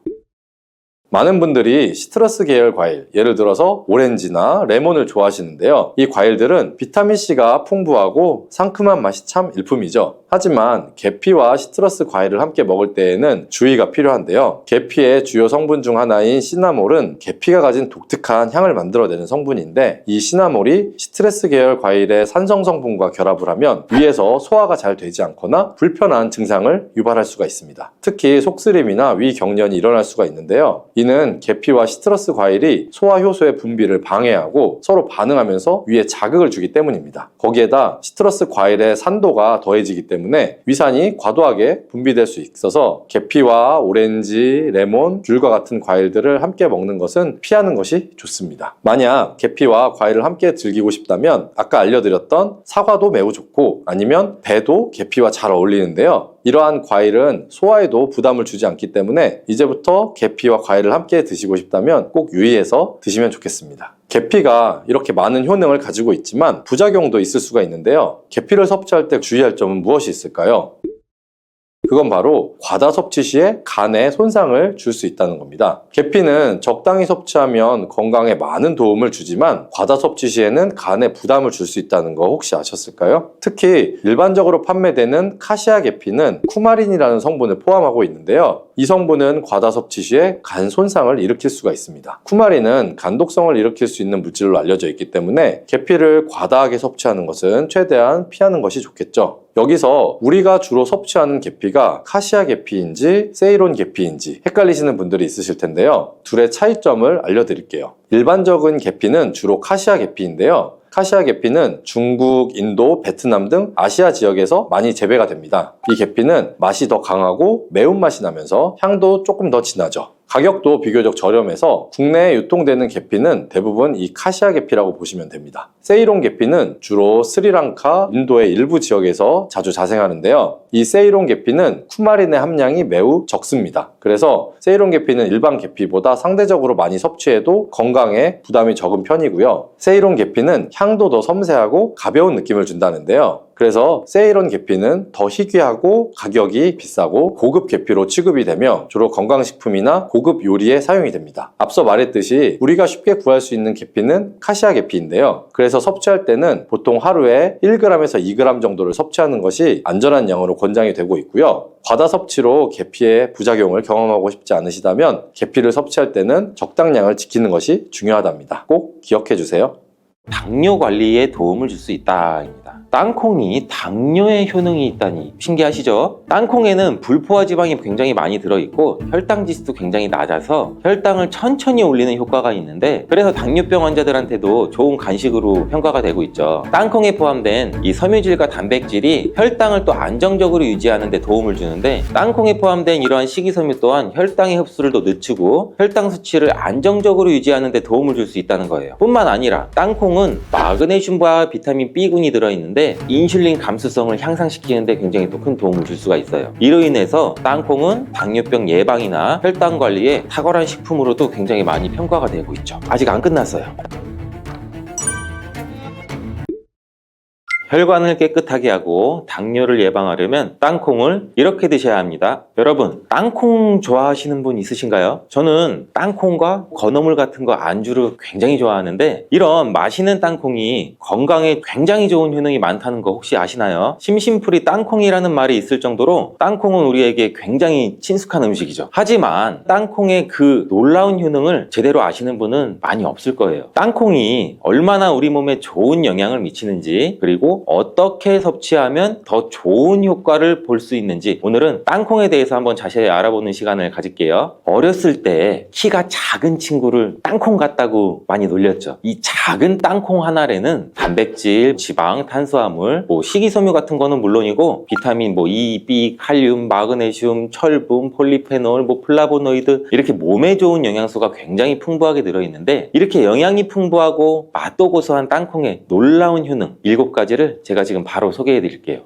많은 분들이 시트러스 계열 과일, 예를 들어서 오렌지나 레몬을 좋아하시는데요. 이 과일들은 비타민C가 풍부하고 상큼한 맛이 참 일품이죠. 하지만 계피와 시트러스 과일을 함께 먹을 때에는 주의가 필요한데요. 계피의 주요 성분 중 하나인 시나몰은 계피가 가진 독특한 향을 만들어내는 성분인데 이 시나몰이 시트러스 계열 과일의 산성 성분과 결합을 하면 위에서 소화가 잘 되지 않거나 불편한 증상을 유발할 수가 있습니다. 특히 속쓰림이나 위 경련이 일어날 수가 있는데요. 이는 계피와 시트러스 과일이 소화 효소의 분비를 방해하고 서로 반응하면서 위에 자극을 주기 때문입니다. 거기에다 시트러스 과일의 산도가 더해지기 때문에 위산이 과도하게 분비될 수 있어서 계피와 오렌지, 레몬, 귤과 같은 과일들을 함께 먹는 것은 피하는 것이 좋습니다. 만약 계피와 과일을 함께 즐기고 싶다면 아까 알려드렸던 사과도 매우 좋고 아니면 배도 계피와 잘 어울리는데요. 이러한 과일은 소화에도 부담을 주지 않기 때문에 이제부터 계피와 과일을 함께 드시고 싶다면 꼭 유의해서 드시면 좋겠습니다. 계피가 이렇게 많은 효능을 가지고 있지만 부작용도 있을 수가 있는데요. 계피를 섭취할 때 주의할 점은 무엇이 있을까요? 그건 바로 과다 섭취 시에 간에 손상을 줄 수 있다는 겁니다. 계피는 적당히 섭취하면 건강에 많은 도움을 주지만 과다 섭취 시에는 간에 부담을 줄 수 있다는 거 혹시 아셨을까요? 특히 일반적으로 판매되는 카시아 계피는 쿠마린이라는 성분을 포함하고 있는데요. 이 성분은 과다 섭취 시에 간 손상을 일으킬 수가 있습니다. 쿠마린은 간독성을 일으킬 수 있는 물질로 알려져 있기 때문에 계피를 과다하게 섭취하는 것은 최대한 피하는 것이 좋겠죠. 여기서 우리가 주로 섭취하는 계피가 카시아 계피인지 세이론 계피인지 헷갈리시는 분들이 있으실 텐데요. 둘의 차이점을 알려드릴게요. 일반적인 계피는 주로 카시아 계피인데요. 카시아 계피는 중국, 인도, 베트남 등 아시아 지역에서 많이 재배가 됩니다. 이 계피는 맛이 더 강하고 매운맛이 나면서 향도 조금 더 진하죠. 가격도 비교적 저렴해서 국내에 유통되는 계피는 대부분 이 카시아 계피라고 보시면 됩니다. 세이론 계피는 주로 스리랑카, 인도의 일부 지역에서 자주 자생하는데요. 이 세이론 계피는 쿠마린의 함량이 매우 적습니다. 그래서 세이론 계피는 일반 계피보다 상대적으로 많이 섭취해도 건강에 부담이 적은 편이고요. 세이론 계피는 향도 더 섬세하고 가벼운 느낌을 준다는데요. 그래서 세이론 계피는 더 희귀하고 가격이 비싸고 고급 계피로 취급이 되며 주로 건강식품이나 고급 요리에 사용이 됩니다. 앞서 말했듯이 우리가 쉽게 구할 수 있는 계피는 카시아 계피인데요. 그래서 섭취할 때는 보통 하루에 1g에서 2g 정도를 섭취하는 것이 안전한 양으로 권장이 되고 있고요. 과다 섭취로 계피의 부작용을 경험하고 싶지 않으시다면 계피를 섭취할 때는 적당량을 지키는 것이 중요하답니다. 꼭 기억해 주세요. 당뇨 관리에 도움을 줄 수 있다입니다. 땅콩이 당뇨에 효능이 있다니 신기하시죠? 땅콩에는 불포화 지방이 굉장히 많이 들어있고 혈당 지수도 굉장히 낮아서 혈당을 천천히 올리는 효과가 있는데, 그래서 당뇨병 환자들한테도 좋은 간식으로 평가가 되고 있죠. 땅콩에 포함된 이 섬유질과 단백질이 혈당을 또 안정적으로 유지하는 데 도움을 주는데, 땅콩에 포함된 이러한 식이섬유 또한 혈당의 흡수를 더 늦추고 혈당 수치를 안정적으로 유지하는 데 도움을 줄 수 있다는 거예요. 뿐만 아니라 땅콩은 마그네슘과 비타민 B군이 들어있는데 인슐린 감수성을 향상시키는 데 굉장히 또 큰 도움을 줄 수가 있어요. 이로 인해서 땅콩은 당뇨병 예방이나 혈당 관리에 탁월한 식품으로도 굉장히 많이 평가가 되고 있죠. 아직 안 끝났어요. 혈관을 깨끗하게 하고 당뇨를 예방하려면 땅콩을 이렇게 드셔야 합니다. 여러분, 땅콩 좋아하시는 분 있으신가요? 저는 땅콩과 건어물 같은 거 안주로 굉장히 좋아하는데, 이런 맛있는 땅콩이 건강에 굉장히 좋은 효능이 많다는 거 혹시 아시나요? 심심풀이 땅콩이라는 말이 있을 정도로 땅콩은 우리에게 굉장히 친숙한 음식이죠. 하지만 땅콩의 그 놀라운 효능을 제대로 아시는 분은 많이 없을 거예요. 땅콩이 얼마나 우리 몸에 좋은 영향을 미치는지, 그리고 어떻게 섭취하면 더 좋은 효과를 볼 수 있는지, 오늘은 땅콩에 대해서 한번 자세히 알아보는 시간을 가질게요. 어렸을 때 키가 작은 친구를 땅콩 같다고 많이 놀렸죠. 이 작은 땅콩 하나에는 단백질, 지방, 탄수화물, 식이섬유 같은 거는 물론이고 비타민 E, B, 칼륨, 마그네슘, 철분, 폴리페놀, 플라보노이드, 이렇게 몸에 좋은 영양소가 굉장히 풍부하게 들어있는데, 이렇게 영양이 풍부하고 맛도 고소한 땅콩의 놀라운 효능 7가지를 제가 지금 바로 소개해 드릴게요.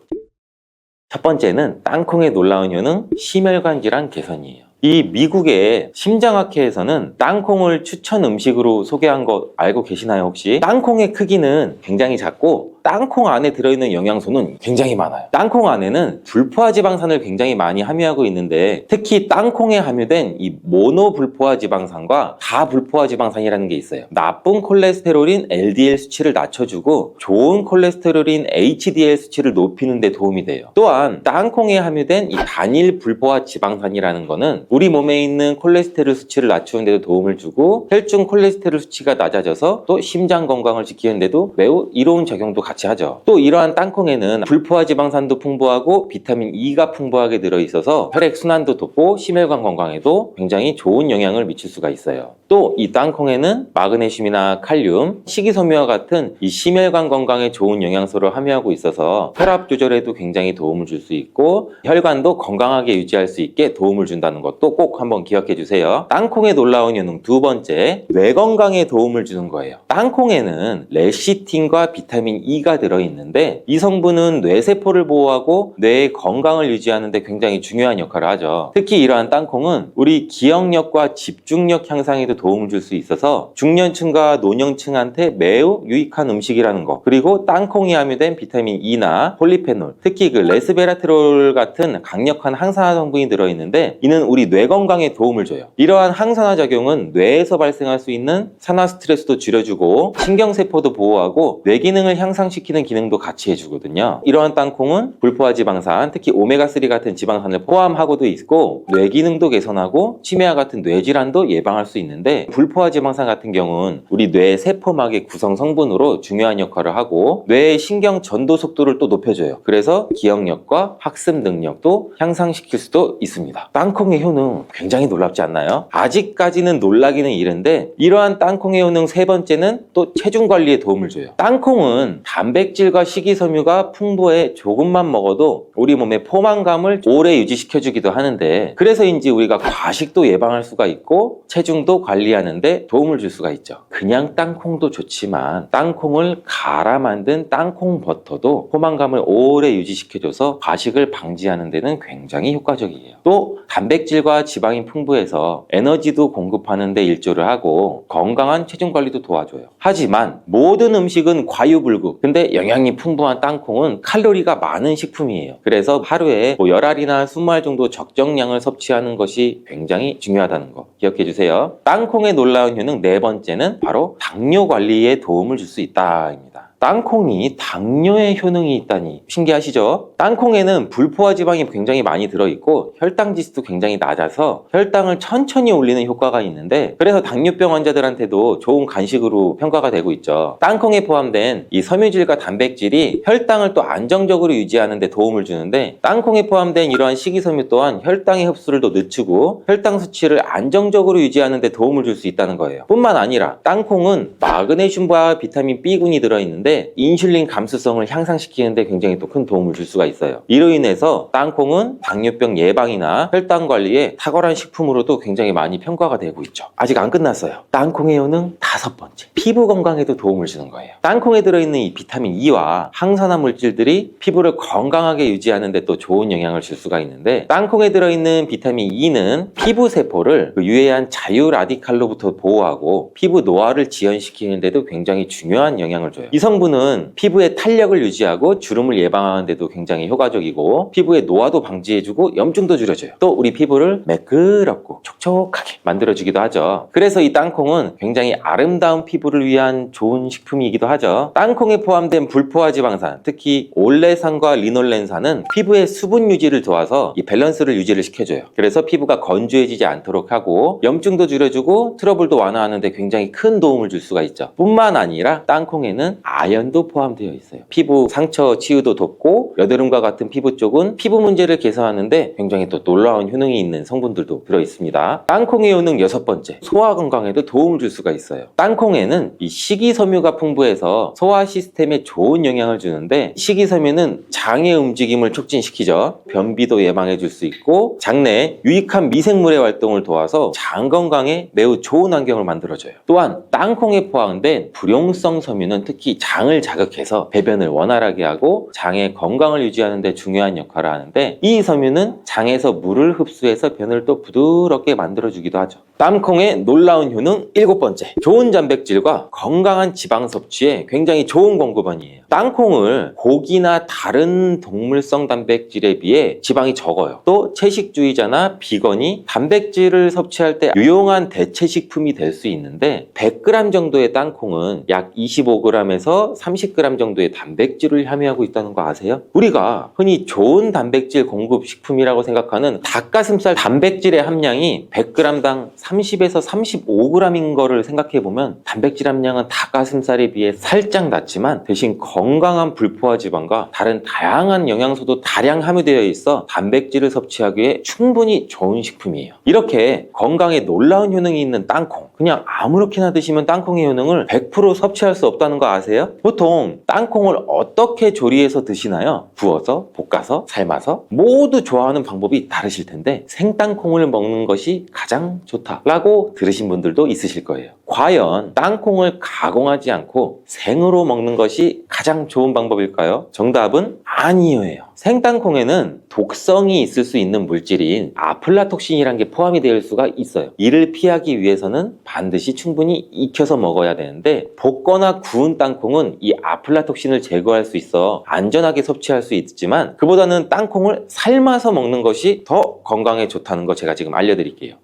첫 번째는 땅콩의 놀라운 효능, 심혈관 질환 개선이에요. 이 미국의 심장학회에서는 땅콩을 추천 음식으로 소개한 거 알고 계시나요 혹시? 땅콩의 크기는 굉장히 작고 땅콩 안에 들어있는 영양소는 굉장히 많아요. 땅콩 안에는 불포화 지방산을 굉장히 많이 함유하고 있는데, 특히 땅콩에 함유된 이 모노불포화 지방산과 다불포화 지방산이라는 게 있어요. 나쁜 콜레스테롤인 LDL 수치를 낮춰주고 좋은 콜레스테롤인 HDL 수치를 높이는 데 도움이 돼요. 또한 땅콩에 함유된 이 단일 불포화 지방산이라는 거는 우리 몸에 있는 콜레스테롤 수치를 낮추는 데도 도움을 주고 혈중 콜레스테롤 수치가 낮아져서 또 심장 건강을 지키는 데도 매우 이로운 작용도 같이 하죠. 또 이러한 땅콩에는 불포화 지방산도 풍부하고 비타민 E가 풍부하게 들어있어서 혈액 순환도 돕고 심혈관 건강에도 굉장히 좋은 영향을 미칠 수가 있어요. 또 이 땅콩에는 마그네슘이나 칼륨, 식이섬유와 같은 이 심혈관 건강에 좋은 영양소를 함유하고 있어서 혈압 조절에도 굉장히 도움을 줄 수 있고 혈관도 건강하게 유지할 수 있게 도움을 준다는 것도 꼭 한번 기억해 주세요. 땅콩의 놀라운 효능 두 번째, 뇌 건강에 도움을 주는 거예요. 땅콩에는 레시틴과 비타민 E가 들어있는데 이 성분은 뇌세포를 보호하고 뇌의 건강을 유지하는 데 굉장히 중요한 역할을 하죠. 특히 이러한 땅콩은 우리 기억력과 집중력 향상에도 도움을 줄 수 있어서 중년층과 노년층한테 매우 유익한 음식이라는 거, 그리고 땅콩이 함유된 비타민 E나 폴리페놀, 특히 그 레스베라트롤 같은 강력한 항산화 성분이 들어있는데 이는 우리 뇌 건강에 도움을 줘요. 이러한 항산화 작용은 뇌에서 발생할 수 있는 산화 스트레스도 줄여주고 신경세포도 보호하고 뇌 기능을 향상시키는 기능도 같이 해주거든요. 이러한 땅콩은 불포화 지방산, 특히 오메가3 같은 지방산을 포함하고도 있고 뇌 기능도 개선하고 치매와 같은 뇌질환도 예방할 수 있는데, 불포화 지방산 같은 경우는 우리 뇌 세포막의 구성 성분으로 중요한 역할을 하고 뇌의 신경 전도 속도를 또 높여줘요. 그래서 기억력과 학습 능력도 향상시킬 수도 있습니다. 땅콩의 효능 굉장히 놀랍지 않나요? 아직까지는 놀라기는 이른데, 이러한 땅콩의 효능 세 번째는 또 체중 관리에 도움을 줘요. 땅콩은 단백질과 식이섬유가 풍부해 조금만 먹어도 우리 몸의 포만감을 오래 유지시켜주기도 하는데, 그래서인지 우리가 과식도 예방할 수가 있고 체중도 관리하는데 도움을 줄 수가 있죠. 그냥 땅콩도 좋지만 땅콩을 갈아 만든 땅콩 버터도 포만감을 오래 유지시켜줘서 과식을 방지하는 데는 굉장히 효과적이에요. 또 단백질과 지방이 풍부해서 에너지도 공급하는 데 일조를 하고 건강한 체중 관리도 도와줘요. 하지만 모든 음식은 과유불급, 근데 영양이 풍부한 땅콩은 칼로리가 많은 식품이에요. 그래서 하루에 10알이나 20알 정도 적정량을 섭취하는 것이 굉장히 중요하다는 거 기억해 주세요. 땅콩의 놀라운 효능 네 번째는 바로 당뇨 관리에 도움을 줄 수 있다입니다. 땅콩이 당뇨에 효능이 있다니 신기하시죠? 땅콩에는 불포화 지방이 굉장히 많이 들어있고 혈당 지수도 굉장히 낮아서 혈당을 천천히 올리는 효과가 있는데, 그래서 당뇨병 환자들한테도 좋은 간식으로 평가가 되고 있죠. 땅콩에 포함된 이 섬유질과 단백질이 혈당을 또 안정적으로 유지하는 데 도움을 주는데, 땅콩에 포함된 이러한 식이섬유 또한 혈당의 흡수를 더 늦추고 혈당 수치를 안정적으로 유지하는 데 도움을 줄 수 있다는 거예요. 뿐만 아니라 땅콩은 마그네슘과 비타민 B군이 들어있는데 인슐린 감수성을 향상시키는 데 굉장히 또 큰 도움을 줄 수가 있어요. 이로 인해서 땅콩은 당뇨병 예방이나 혈당 관리에 탁월한 식품으로도 굉장히 많이 평가가 되고 있죠. 아직 안 끝났어요. 땅콩의 효능 5번째, 피부 건강에도 도움을 주는 거예요. 땅콩에 들어있는 이 비타민 E와 항산화 물질들이 피부를 건강하게 유지하는 데 또 좋은 영향을 줄 수가 있는데, 땅콩에 들어있는 비타민 E는 피부 세포를 유해한 자유 라디칼로부터 보호하고 피부 노화를 지연시키는 데도 굉장히 중요한 영향을 줘요. 이 성분은 피부의 탄력을 유지하고 주름을 예방하는 데도 굉장히 효과적이고 피부의 노화도 방지해주고 염증도 줄여줘요. 또 우리 피부를 매끄럽고 촉촉하게 만들어주기도 하죠. 그래서 이 땅콩은 굉장히 아름다운 피부를 위한 좋은 식품이기도 하죠. 땅콩에 포함된 불포화 지방산, 특히 올레산과 리놀렌산은 피부의 수분 유지를 도와서 이 밸런스를 유지를 시켜줘요. 그래서 피부가 건조해지지 않도록 하고 염증도 줄여주고 트러블도 완화하는 데 굉장히 큰 도움을 줄 수가 있죠. 뿐만 아니라 땅콩에는 아연도 포함되어 있어요. 피부 상처 치유도 돕고 여드름과 같은 피부 쪽은 피부 문제를 개선하는데 굉장히 또 놀라운 효능이 있는 성분들도 들어있습니다. 땅콩의 효능 6번째, 소화 건강에도 도움을 줄 수가 있어요. 땅콩에는 이 식이섬유가 풍부해서 소화 시스템에 좋은 영향을 주는데, 식이섬유는 장의 움직임을 촉진시키죠. 변비도 예방해 줄 수 있고 장내에 유익한 미생물의 활동을 도와서 장 건강에 매우 좋은 환경을 만들어줘요. 또한 땅콩에 포함된 불용성 섬유는 특히 장을 자극해서 배변을 원활하게 하고 장의 건강을 유지하는 데 중요한 역할을 하는데, 이 섬유는 장에서 물을 흡수해서 변을 또 부드럽게 만들어주기도 하죠. 땅콩의 놀라운 효능 7번째, 좋은 단백질과 건강한 지방 섭취에 굉장히 좋은 공급원이에요. 땅콩을 고기나 다른 동물성 단백질에 비해 지방이 적어요. 또 채식주의자나 비건이 단백질을 섭취할 때 유용한 대체 식품이 될 수 있는데, 100g 정도의 땅콩은 약 25g에서 30g 정도의 단백질을 함유하고 있다는 거 아세요? 우리가 흔히 좋은 단백질 공급 식품이라고 생각하는 닭가슴살 단백질의 함량이 100g당 30에서 35g인 거를 생각해보면 단백질 함량은 닭가슴살에 비해 살짝 낮지만 대신 건강한 불포화 지방과 다른 다양한 영양소도 다량 함유되어 있어 단백질을 섭취하기에 충분히 좋은 식품이에요. 이렇게 건강에 놀라운 효능이 있는 땅콩, 그냥 아무렇게나 드시면 땅콩의 효능을 100% 섭취할 수 없다는 거 아세요? 보통 땅콩을 어떻게 조리해서 드시나요? 구워서, 볶아서, 삶아서? 모두 좋아하는 방법이 다르실 텐데 생땅콩을 먹는 것이 가장 좋다라고 들으신 분들도 있으실 거예요. 과연 땅콩을 가공하지 않고 생으로 먹는 것이 가장 좋은 방법일까요? 정답은 아니에요. 생땅콩에는 독성이 있을 수 있는 물질인 아플라톡신이라는 게 포함이 될 수가 있어요. 이를 피하기 위해서는 반드시 충분히 익혀서 먹어야 되는데, 볶거나 구운 땅콩은 이 아플라톡신을 제거할 수 있어 안전하게 섭취할 수 있지만 그보다는 땅콩을 삶아서 먹는 것이 더 건강에 좋다는 거 제가 지금 알려드릴게요.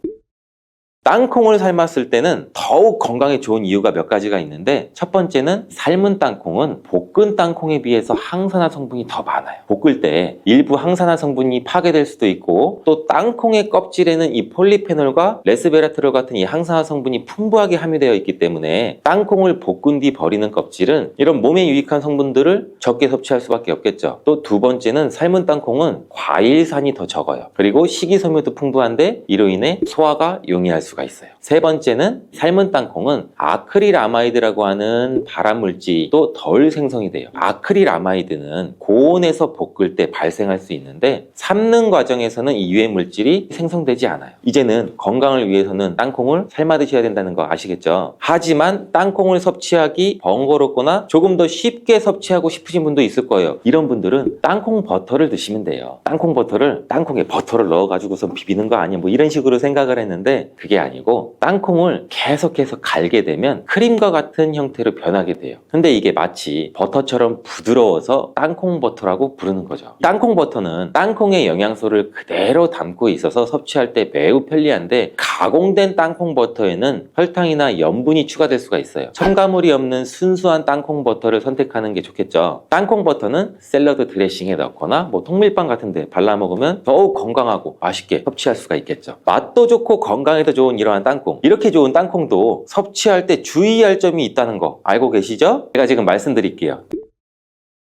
땅콩을 삶았을 때는 더욱 건강에 좋은 이유가 몇 가지가 있는데, 첫 번째는 삶은 땅콩은 볶은 땅콩에 비해서 항산화 성분이 더 많아요. 볶을 때 일부 항산화 성분이 파괴될 수도 있고, 또 땅콩의 껍질에는 이 폴리페놀과 레스베라트롤 같은 이 항산화 성분이 풍부하게 함유되어 있기 때문에 땅콩을 볶은 뒤 버리는 껍질은 이런 몸에 유익한 성분들을 적게 섭취할 수밖에 없겠죠. 또 두 번째는 삶은 땅콩은 과일산이 더 적어요. 그리고 식이섬유도 풍부한데 이로 인해 소화가 용이할 수가 있어요. 세 번째는 삶은 땅콩은 아크릴아마이드라고 하는 발암물질도 덜 생성이 돼요. 아크릴아마이드는 고온에서 볶을 때 발생할 수 있는데 삶는 과정에서는 이 유해물질이 생성되지 않아요. 이제는 건강을 위해서는 땅콩을 삶아 드셔야 된다는 거 아시겠죠? 하지만 땅콩을 섭취하기 번거롭거나 조금 더 쉽게 섭취하고 싶으신 분도 있을 거예요. 이런 분들은 땅콩 버터를 드시면 돼요. 땅콩 버터를 땅콩에 버터를 넣어가지고선 비비는 거 아니야? 뭐 이런 식으로 생각을 했는데 그게 아니고 땅콩을 계속해서 갈게 되면 크림과 같은 형태로 변하게 돼요. 근데 이게 마치 버터처럼 부드러워서 땅콩 버터라고 부르는 거죠. 땅콩 버터는 땅콩의 영양소를 그대로 담고 있어서 섭취할 때 매우 편리한데, 가공된 땅콩 버터에는 설탕이나 염분이 추가될 수가 있어요. 첨가물이 없는 순수한 땅콩 버터를 선택하는 게 좋겠죠. 땅콩 버터는 샐러드 드레싱에 넣거나 통밀빵 같은 데 발라 먹으면 더욱 건강하고 맛있게 섭취할 수가 있겠죠. 맛도 좋고 건강에도 좋은 이러한 땅콩, 이렇게 좋은 땅콩도 섭취할 때 주의할 점이 있다는 거 알고 계시죠? 제가 지금 말씀드릴게요.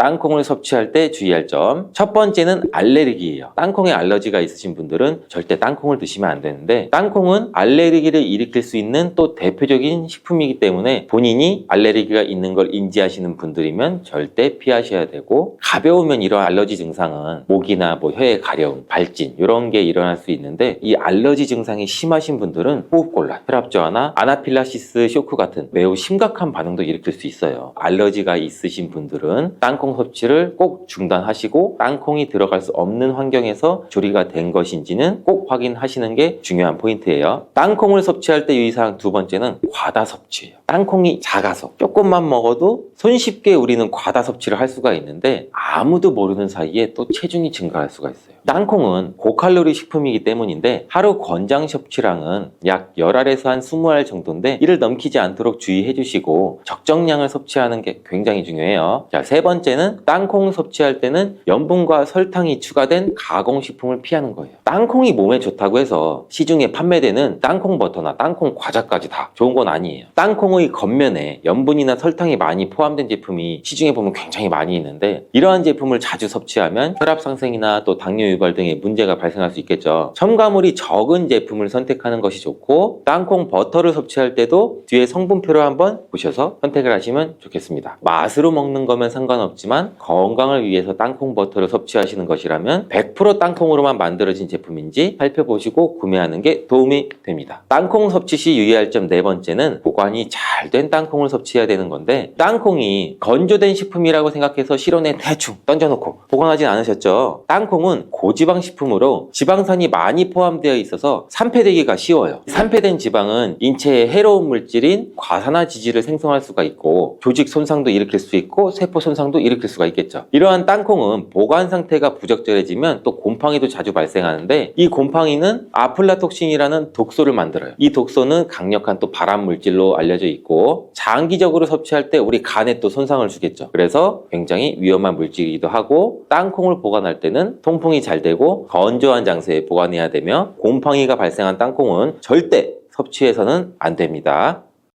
땅콩을 섭취할 때 주의할 점, 첫 번째는 알레르기예요. 땅콩에 알러지가 있으신 분들은 절대 땅콩을 드시면 안 되는데, 땅콩은 알레르기를 일으킬 수 있는 또 대표적인 식품이기 때문에 본인이 알레르기가 있는 걸 인지하시는 분들이면 절대 피하셔야 되고, 가벼우면 이런 알러지 증상은 목이나 혀의 가려움, 발진 이런 게 일어날 수 있는데, 이 알러지 증상이 심하신 분들은 호흡곤란, 혈압 저하나 아나필락시스 쇼크 같은 매우 심각한 반응도 일으킬 수 있어요. 알러지가 있으신 분들은 땅콩 섭취를 꼭 중단하시고, 땅콩이 들어갈 수 없는 환경에서 조리가 된 것인지는 꼭 확인하시는 게 중요한 포인트예요. 땅콩을 섭취할 때 유의사항 두 번째는 과다 섭취예요. 땅콩이 작아서 조금만 먹어도 손쉽게 우리는 과다 섭취를 할 수가 있는데, 아무도 모르는 사이에 또 체중이 증가할 수가 있어요. 땅콩은 고칼로리 식품이기 때문인데 하루 권장 섭취량은 약 10알에서 한 20알 정도인데, 이를 넘기지 않도록 주의해 주시고 적정량을 섭취하는 게 굉장히 중요해요. 자, 세 번째는 땅콩 섭취할 때는 염분과 설탕이 추가된 가공식품을 피하는 거예요. 땅콩이 몸에 좋다고 해서 시중에 판매되는 땅콩 버터나 땅콩 과자까지 다 좋은 건 아니에요. 땅콩의 겉면에 염분이나 설탕이 많이 포함된 제품이 시중에 보면 굉장히 많이 있는데, 이러한 제품을 자주 섭취하면 혈압 상승이나 또 당뇨 유발 등의 문제가 발생할 수 있겠죠. 첨가물이 적은 제품을 선택하는 것이 좋고, 땅콩 버터를 섭취할 때도 뒤에 성분표를 한번 보셔서 선택을 하시면 좋겠습니다. 맛으로 먹는 거면 상관없지만 건강을 위해서 땅콩 버터를 섭취하시는 것이라면 100% 땅콩으로만 만들어진 제품인지 살펴보시고 구매하는 게 도움이 됩니다. 땅콩 섭취 시 유의할 점 네 번째는 보관이 잘 된 땅콩을 섭취해야 되는 건데, 땅콩이 건조된 식품이라고 생각해서 실온에 대충 던져놓고 보관하진 않으셨죠? 땅콩은 고지방 식품으로 지방산이 많이 포함되어 있어서 산패되기가 쉬워요. 산패된 지방은 인체에 해로운 물질인 과산화지질을 생성할 수가 있고, 조직 손상도 일으킬 수 있고 세포 손상도 일으킬 수가 있겠죠. 이러한 땅콩은 보관 상태가 부적절해지면 또 곰팡이도 자주 발생하는데, 이 곰팡이는 아플라톡신이라는 독소를 만들어요. 이 독소는 강력한 또 발암 물질로 알려져 있고, 장기적으로 섭취할 때 우리 간에 또 손상을 주겠죠. 그래서 굉장히 위험한 물질이기도 하고, 땅콩을 보관할 때는 통풍이 잘 되고 건조한 장소에 보관해야 되며, 곰팡이가 발생한 땅콩은 절대 섭취해서는 안 됩니다.